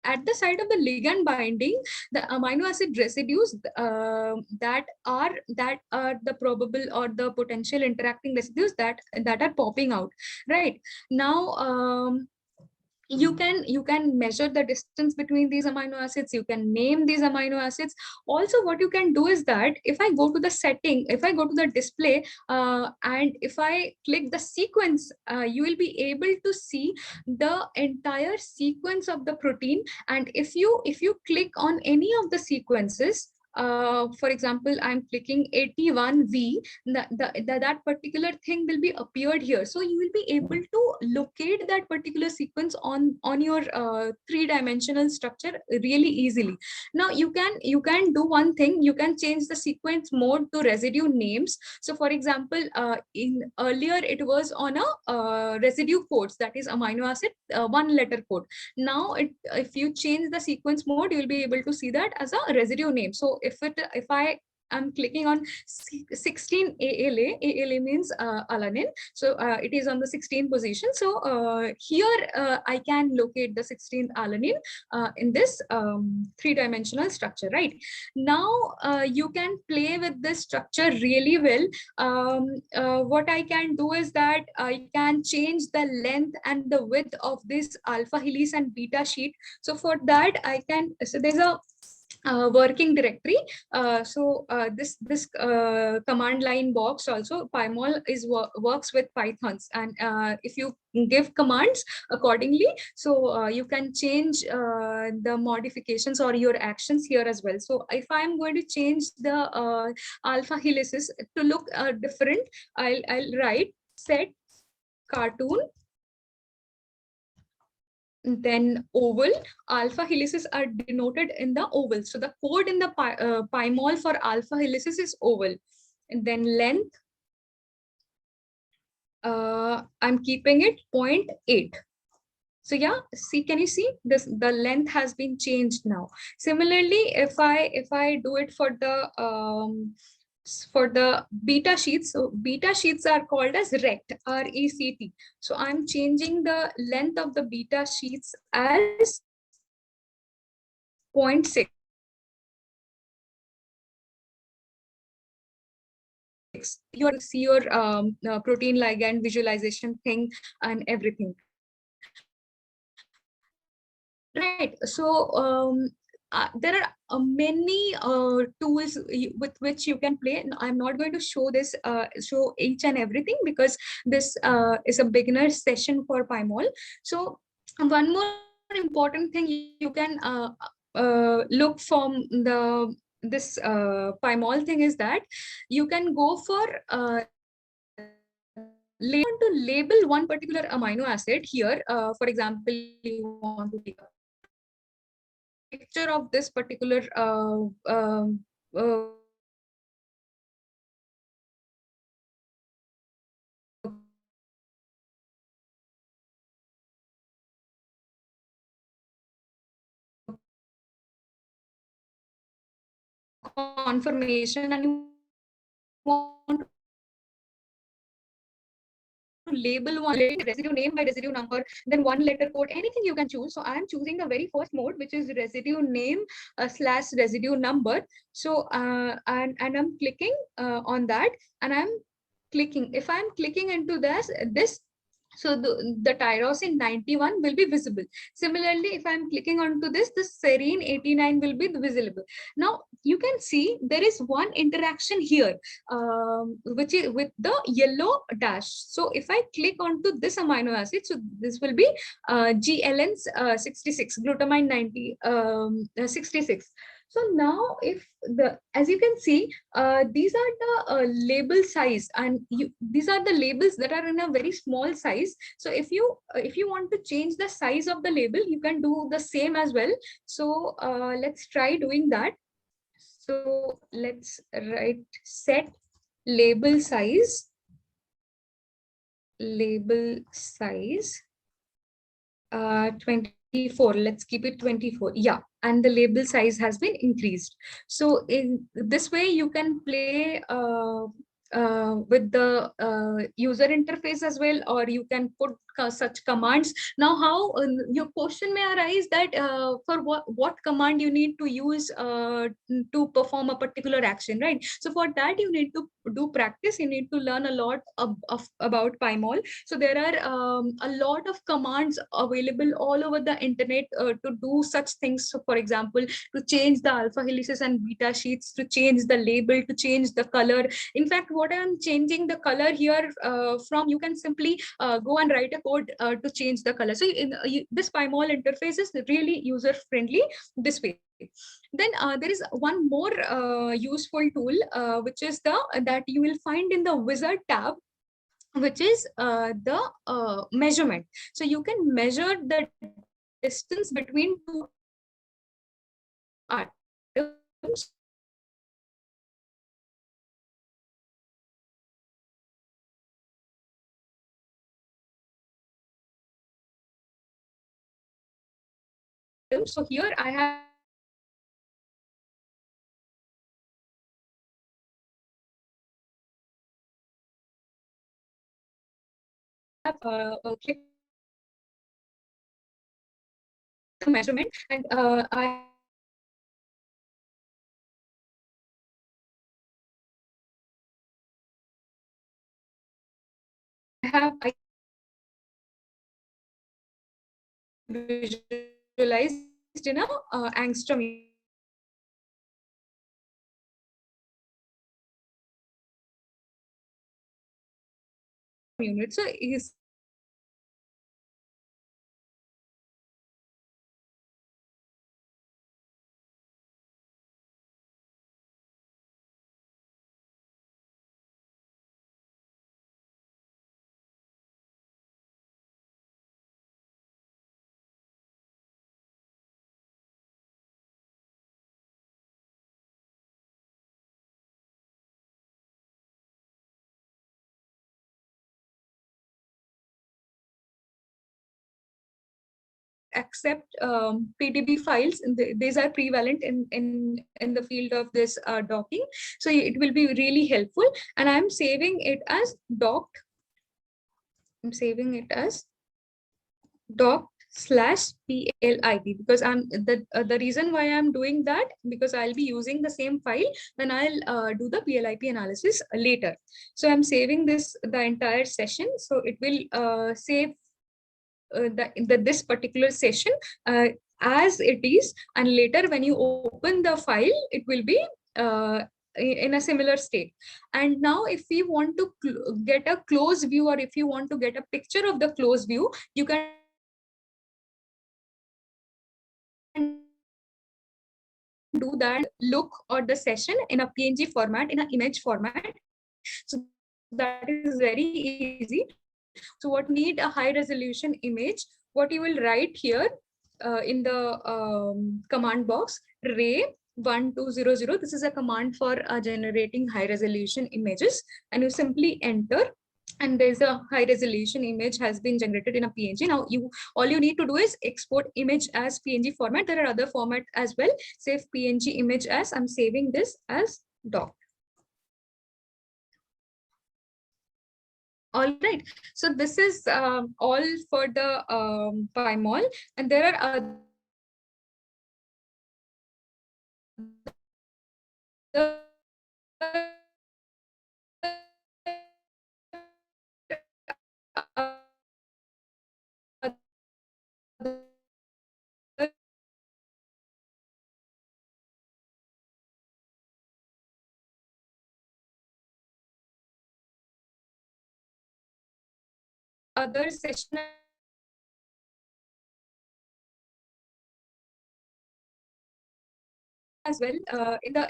at the side of the ligand binding, the amino acid residues that are the probable or the potential interacting residues that are popping out right now. You can measure the distance between these amino acids. You can name these amino acids. Also, what you can do is that if I go to the setting, if I go to the display, and if I click the sequence, you will be able to see the entire sequence of the protein. And if you click on any of the sequences, for example, I'm clicking 81V, that particular thing will be appeared here. So you will be able to locate that particular sequence on your three-dimensional structure really easily. Now you can do one thing. You can change the sequence mode to residue names. So for example, in earlier it was on a residue codes, that is amino acid one letter code. Now if you change the sequence mode, you will be able to see that as a residue name. So if I am clicking on 16 ALA, ALA means alanine. So it is on the 16th position. So here I can locate the 16th alanine in this three-dimensional structure, right? Now you can play with this structure really well. What I can do is that I can change the length and the width of this alpha helix and beta sheet. So for that I can, so there's a working directory. This command line box also, Pymol works with Pythons, and if you give commands accordingly, so you can change the modifications or your actions here as well. So if I'm going to change the alpha helices to look different, I'll write set cartoon, then oval. Alpha helices are denoted in the oval. So the code in the Pymol for alpha helices is oval. And then length, I'm keeping it 0.8. So yeah, see, can you see this? The length has been changed now. Similarly, if I do it for the beta sheets, so beta sheets are called as rect, R-E-C-T. So I'm changing the length of the beta sheets as 0.6. You see your protein ligand visualization thing and everything, right? So there are many tools with which you can play. I'm not going to show this, show each and everything, because this is a beginner session for Pymol. So one more important thing you can look from this Pymol thing is that you can go for to label one particular amino acid here. For example, you want to take a picture of this particular confirmation, and you want to label one residue name by residue number, then one letter code, anything you can choose. So I'm choosing the very first mode, which is residue name / residue number. So and I'm clicking on that, and I'm clicking. If I'm clicking into this, so the tyrosine 91 will be visible. Similarly, if I'm clicking onto this, the serine 89 will be visible. Now you can see there is one interaction here, which is with the yellow dash. So if I click onto this amino acid, so this will be GLN 66, glutamine 66. So now, if as you can see, these are the label size, and these are the labels that are in a very small size. So if you want to change the size of the label, you can do the same as well. So let's try doing that. So let's write set label size 24. Let's keep it 24. Yeah, and the label size has been increased. So in this way, you can play with the user interface as well, or you can put such commands. Now, how your question may arise that for what command you need to use to perform a particular action, right? So for that, you need to do practice. You need to learn a lot about Pymol. So there are a lot of commands available all over the internet to do such things. So for example, to change the alpha helices and beta sheets, to change the label, to change the color. In fact, what I'm changing the color here from, you can simply go and write a code to change the color. So this Pymol interface is really user friendly this way. Then there is one more useful tool, which is that you will find in the wizard tab, which is the measurement. So you can measure the distance between two atoms. So here I have click the measurement, and I visualized in a angstrom unit. So is accept PDB files. These are prevalent in the field of this docking. So it will be really helpful. And I'm saving it as docked. I'm saving it as doc/PLIP, because the reason why I'm doing that, because I'll be using the same file when I'll do the PLIP analysis later. So I'm saving the entire session. So it will save this particular session as it is, and later when you open the file, it will be in a similar state. And now if we want to get a close view, or if you want to get a picture of the close view, you can do that. Look at the session in a PNG format, in an image format. So that is very easy. So what need a high resolution image, what you will write here in the command box, ray1200. This is a command for generating high resolution images, and you simply enter, and there's a high resolution image has been generated in a PNG. Now all you need to do is export image as PNG format. There are other formats as well. Save PNG image as, I'm saving this as doc. All right, so this is all for the PyMol, and there are other session as well in the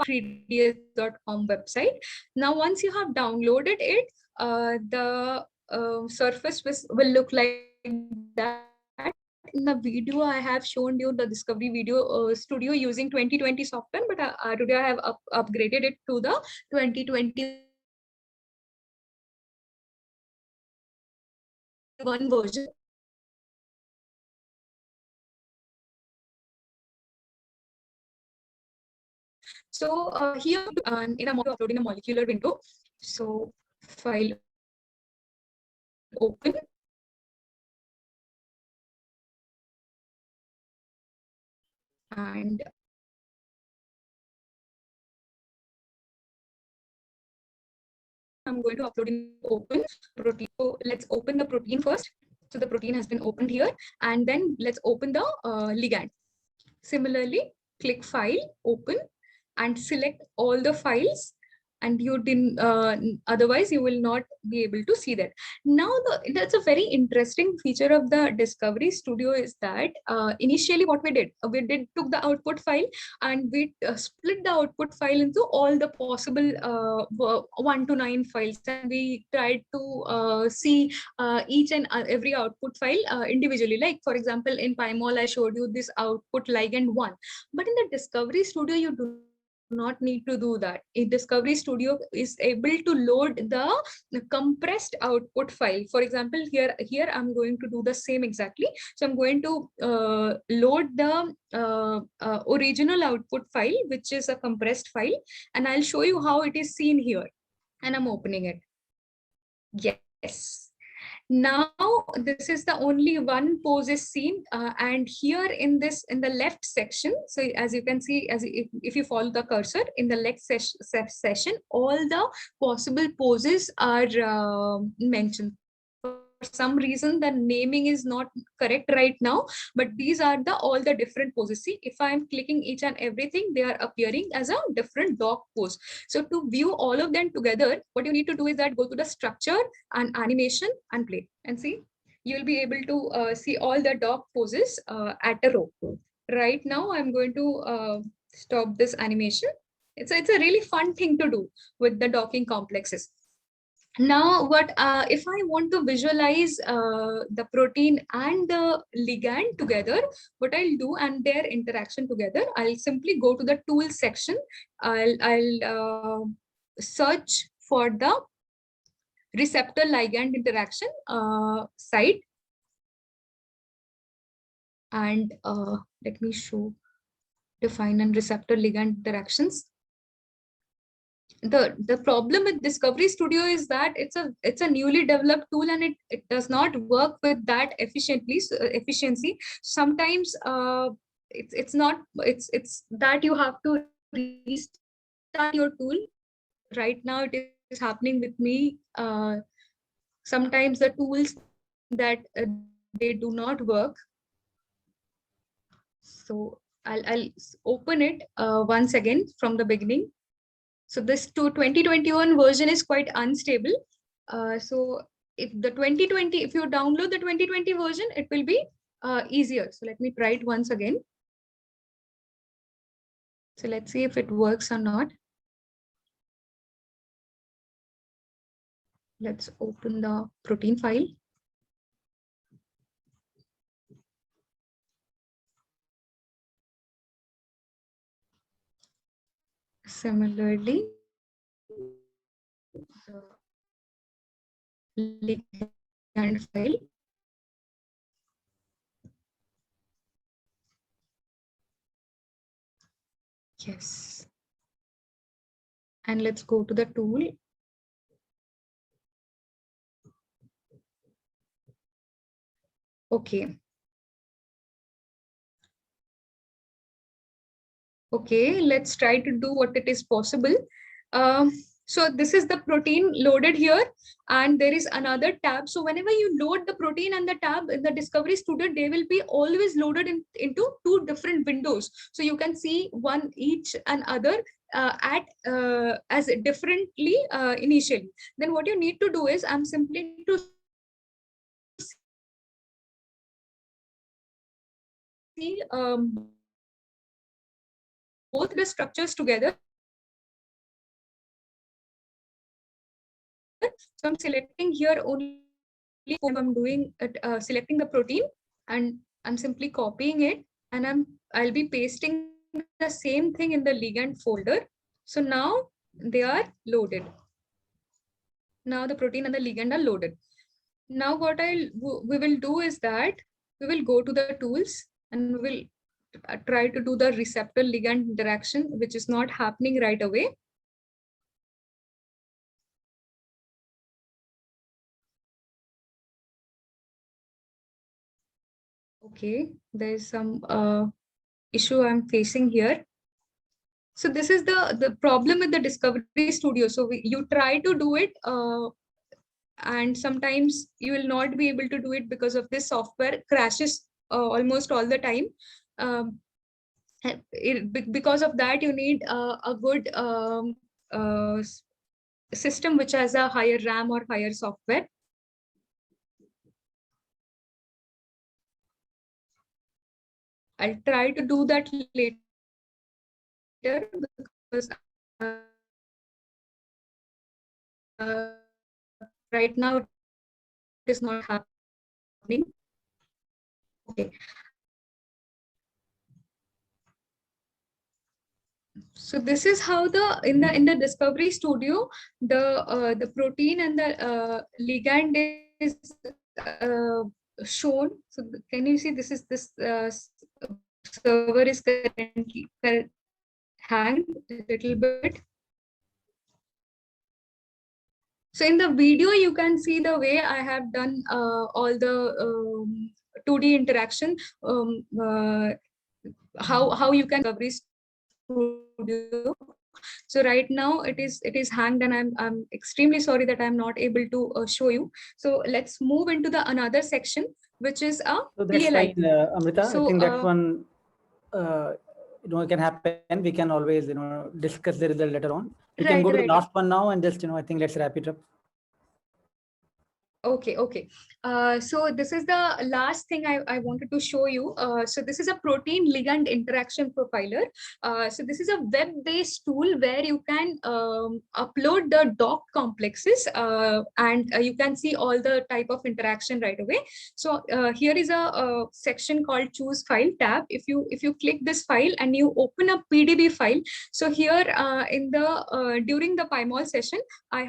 3ds.com website. Now once you have downloaded it, the surface will look like that. In the video, I have shown you the Discovery Video Studio using 2020 software, but today I have upgraded it to the 2021 version. So here in a uploading a molecular window. So file open. And I'm going to upload in open protein. So let's open the protein first. So the protein has been opened here, and then let's open the ligand. Similarly, click File, Open, and select all the files, and you didn't, otherwise you will not be able to see that. Now that's a very interesting feature of the Discovery Studio is that initially what we did took the output file and we split the output file into all the possible 1 to 9 files, and we tried to see each and every output file individually. Like for example, in PyMol I showed you this output ligand 1, but in the Discovery Studio you do not need to do that. In Discovery Studio is able to load the compressed output file. For example, here I'm going to do the same exactly. So I'm going to load the original output file, which is a compressed file, and I'll show you how it is seen here. And I'm opening it. Yes. Now this is the only one pose is seen, and here in the left section, so as you can see, if you follow the cursor in the left session, all the possible poses are mentioned. For some reason the naming is not correct right now, but these are all the different poses. See, if I'm clicking each and everything, they are appearing as a different dog pose. So to view all of them together, what you need to do is that go to the structure and animation and play and see. You'll be able to see all the dog poses at a row. Right now I'm going to stop this animation. It's a really fun thing to do with the docking complexes. Now, what if I want to visualize the protein and the ligand together, what I'll do and their interaction together, I'll simply go to the tool section. I'll search for the receptor ligand interaction site. And let me show define and receptor ligand interactions. The problem with Discovery Studio is that it's a newly developed tool, and it does not work with that efficiency. Sometimes it's that you have to restart your tool. Right now it is happening with me. Sometimes the tools that they do not work. So I'll open it once again from the beginning. So this 2021 version is quite unstable. So if you download the 2020 version, it will be easier. So let me try it once again. So let's see if it works or not. Let's open the protein file. Similarly, the ligand file. Yes. And let's go to the tool. Okay. Okay, let's try to do what it is possible. So this is the protein loaded here, and there is another tab. So whenever you load the protein and the tab in the Discovery Studio, they will be always loaded into two different windows. So you can see one each and other as differently initially. Then what you need to do is I'm simply to see both the structures together. So I'm selecting here only I'm doing selecting the protein, and I'm simply copying it, and I'll be pasting the same thing in the ligand folder. So now they are loaded. Now the protein and the ligand are loaded. Now what we will do is that we will go to the tools and we will try to do the receptor ligand interaction, which is not happening right away. Okay, there is some issue I'm facing here. So this is the problem with the Discovery Studio. So you try to do it and sometimes you will not be able to do it because of this software crashes almost all the time. Because of that, you need a good system which has a higher RAM or higher software. I'll try to do that later because right now it is not happening. Okay. So this is how in the Discovery Studio, the protein and the ligand is shown. So can you see this server is currently hanged a little bit. So in the video, you can see the way I have done all the 2D interaction, how you can Discovery Studio. So right now it is hanged, and I'm extremely sorry that I'm not able to show you. So let's move into the another section, which is a So that's PLI. fine, Amrita. So, I think that one, it can happen. We can always, discuss the result later on. We can go to the last one now and just, I think let's wrap it up. Okay. So this is the last thing I wanted to show you. So this is a protein ligand interaction profiler. So this is a web-based tool where you can upload the doc complexes and you can see all the type of interaction right away. So here is a section called Choose File tab. If you click this file and you open a PDB file, so here in the during the PyMol session, I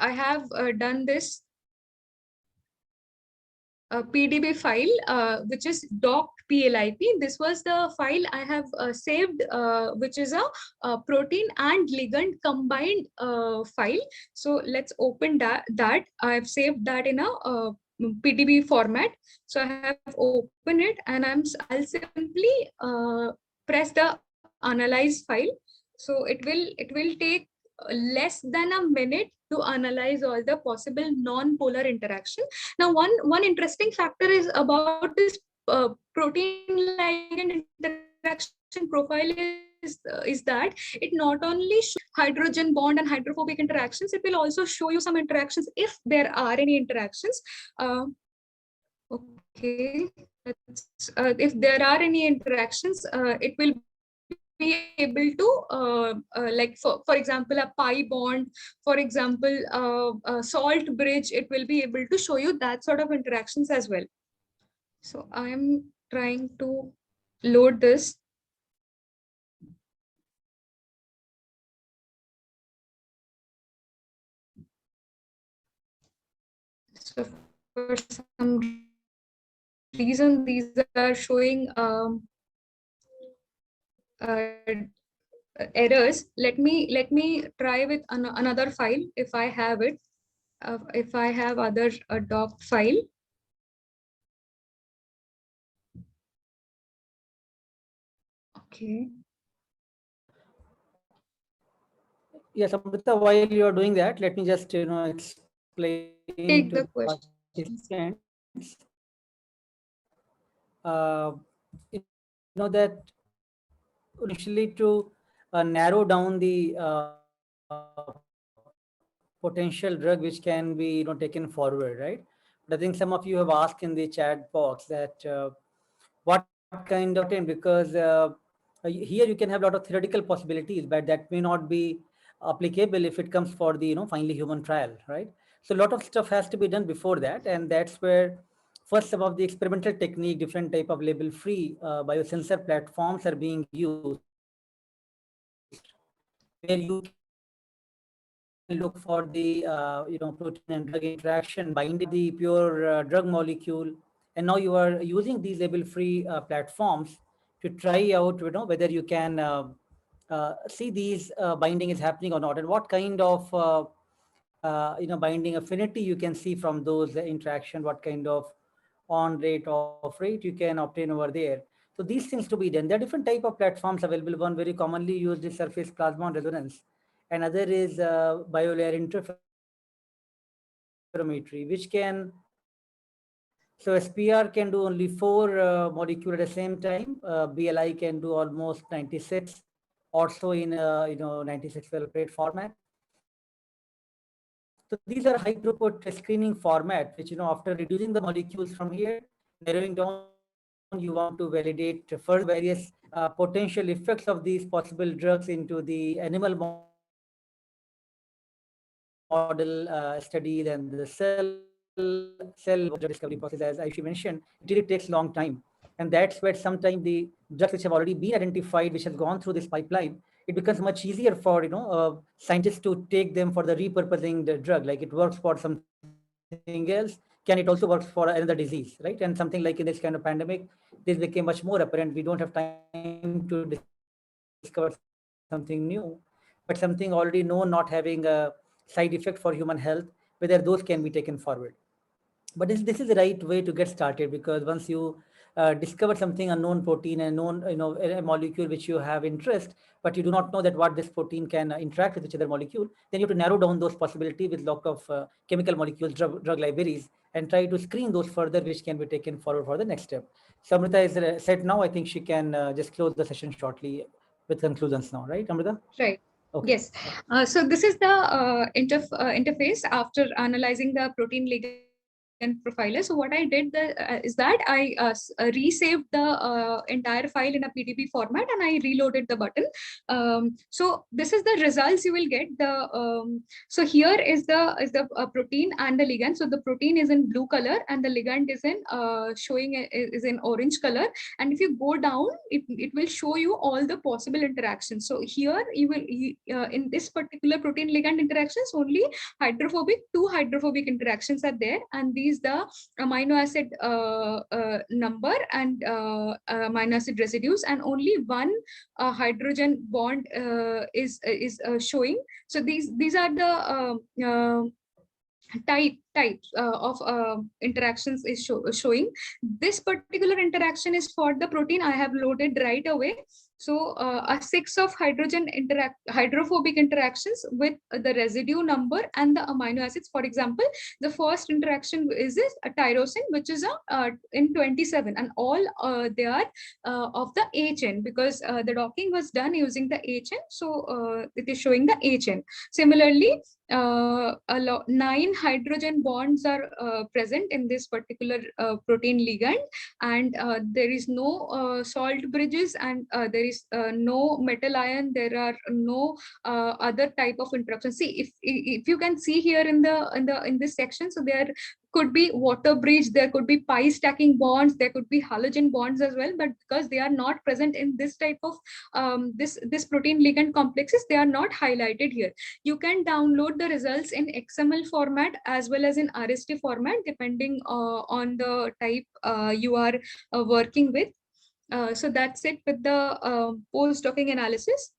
have done this PDB file, which is doc.plip. This was the file I have saved, which is a protein and ligand combined file. So let's open that. I've saved that in a PDB format. So I have opened it, and I'll simply press the analyze file. So it will take less than a minute to analyze all the possible non-polar interaction. Now, one interesting factor is about this protein ligand interaction profile is that it not only shows hydrogen bond and hydrophobic interactions, it will also show you some interactions if there are any interactions. Okay, if there are any interactions, it will be able to like for example a pi bond, for example a salt bridge, it will be able to show you that sort of interactions as well. So I am trying to load this. So for some reason these are showing errors. Let me try with another file if I have it. If I have other doc file. Okay. Yes, Amrita, while you are doing that, let me just explain. Take the question. That initially to narrow down the potential drug which can be taken forward, right? But I think some of you have asked in the chat box that what kind of thing, because here you can have a lot of theoretical possibilities, but that may not be applicable if it comes for the finally human trial, right? So a lot of stuff has to be done before that, and that's where first some of the experimental technique, different type of label-free biosensor platforms are being used, where you can look for the protein and drug interaction, binding the pure drug molecule, and now you are using these label-free platforms to try out whether you can see these binding is happening or not, and what kind of binding affinity you can see from those interaction, what kind of on rate of rate you can obtain over there. So these things to be done. There are different type of platforms available. One very commonly used is surface plasmon resonance. Another is biolayer interferometry, which can, so SPR can do only 4 molecules at the same time. BLI can do almost 96. also in 96-well format. So these are high throughput screening format, which after reducing the molecules from here, narrowing down, you want to validate further various potential effects of these possible drugs into the animal model studies and the cell drug discovery process. As Aishi mentioned, it really takes long time. And that's where sometimes the drugs which have already been identified, which has gone through this pipeline, it becomes much easier for scientists to take them for the repurposing the drug. Like it works for something else, can it also works for another disease, right? And something like in this kind of pandemic, this became much more apparent. We don't have time to discover something new, but something already known not having a side effect for human health, whether those can be taken forward. But this is the right way to get started, because once you discover something, a known protein, a known a molecule which you have interest, but you do not know that what this protein can interact with each other molecule, then you have to narrow down those possibilities with lot of chemical molecules, drug libraries, and try to screen those further, which can be taken forward for the next step. So Amrita is set now. I think she can just close the session shortly with conclusions now, right, Amrita? Right. Okay. Yes. So this is the interface after analyzing the protein ligand profiler. So what I did is that I resaved the entire file in a PDB format, and I reloaded the button. So this is the results you will get. So here is the protein and the ligand. So the protein is in blue color and the ligand is in is in orange color. And if you go down, it will show you all the possible interactions. So here you will in this particular protein ligand interactions, only two hydrophobic interactions are there, and these the amino acid number and amino acid residues, and only one hydrogen bond is showing. So these are the types of interactions is showing. This particular interaction is for the protein. I have loaded right away. So a 6 of hydrophobic interactions with the residue number and the amino acids. For example, the first interaction is a tyrosine, which is in 27, and all they are of the A chain, because the docking was done using the A chain. So it is showing the A chain. Similarly, 9 hydrogen bonds are present in this particular protein ligand, and there is no salt bridges, and there is no metal ion. There are no other type of interaction. See, if you can see here in this section, so there could be water bridge, there could be pi stacking bonds, there could be halogen bonds as well, but because they are not present in this type of this protein ligand complexes, they are not highlighted here. You can download the results in XML format as well as in RST format, depending on the type you are working with. So that's it with the post-docking analysis.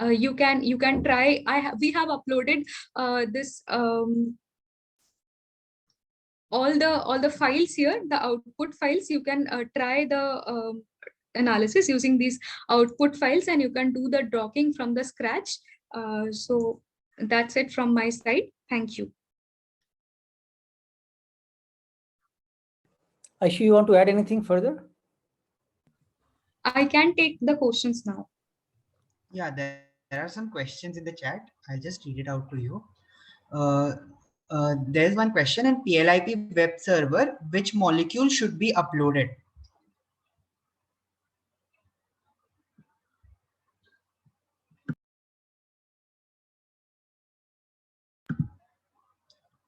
You can try. We have uploaded this all the files here, the output files. You can try the analysis using these output files, and you can do the docking from the scratch. So that's it from my side. Thank you. Aishi, you want to add anything further? I can take the questions now. Yeah, there are some questions in the chat. I'll just read it out to you. There's one question: in PLIP web server, which molecule should be uploaded?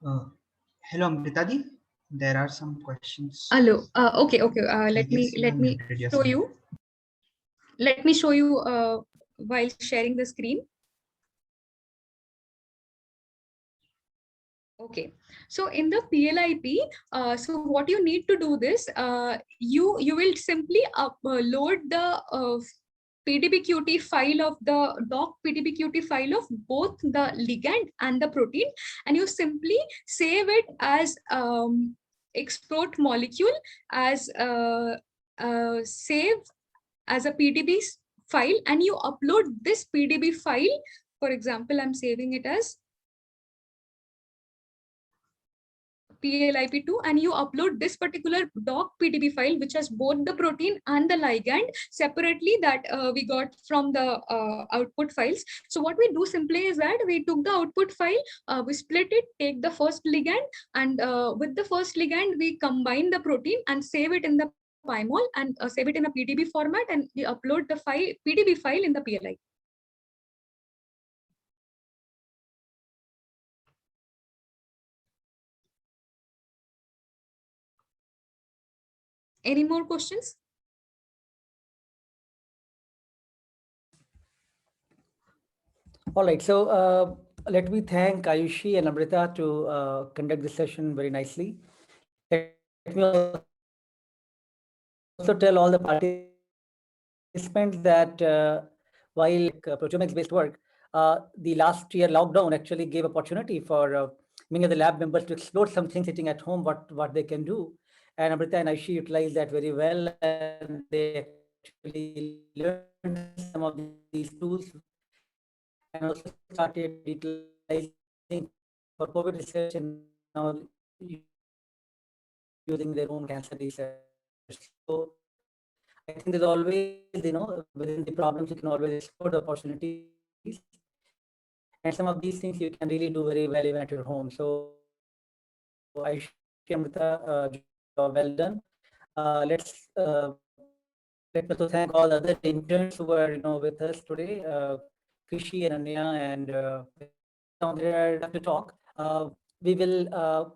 Hello, Amritadi. There are some questions. Hello. Okay. Let me show you. Let me show you while sharing the screen. Okay, so in the PLIP, so what you need to do this, you will simply upload the PDBQT file of the doc PDBQT file of both the ligand and the protein, and you simply save it as export molecule as save as a PDB file, and you upload this PDB file. For example, I'm saving it as PLIP2, and you upload this particular doc PDB file, which has both the protein and the ligand separately that we got from the output files. So what we do simply is that we took the output file, we split it, take the first ligand, and with the first ligand, we combine the protein and save it in the PyMol and save it in a PDB format, and we upload the PDB file in the PLI. Any more questions? All right, so let me thank Ayushi and Amrita to conduct this session very nicely. Let me also tell all the participants that while proteomics-based work, the last year lockdown actually gave opportunity for many of the lab members to explore something sitting at home, what they can do. And Amrita and Ayushi utilized that very well, and they actually learned some of these tools and also started utilizing for COVID research and now using their own cancer research. So I think there's always, within the problems, you can always explore the opportunities. And some of these things you can really do very well even at your home. So I Amrita, job well done. Let me also thank all other interns who were with us today, Krishi and Anya, and there after talk. We will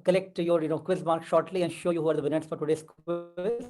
collect your quiz marks shortly and show you who are the winners for today's quiz.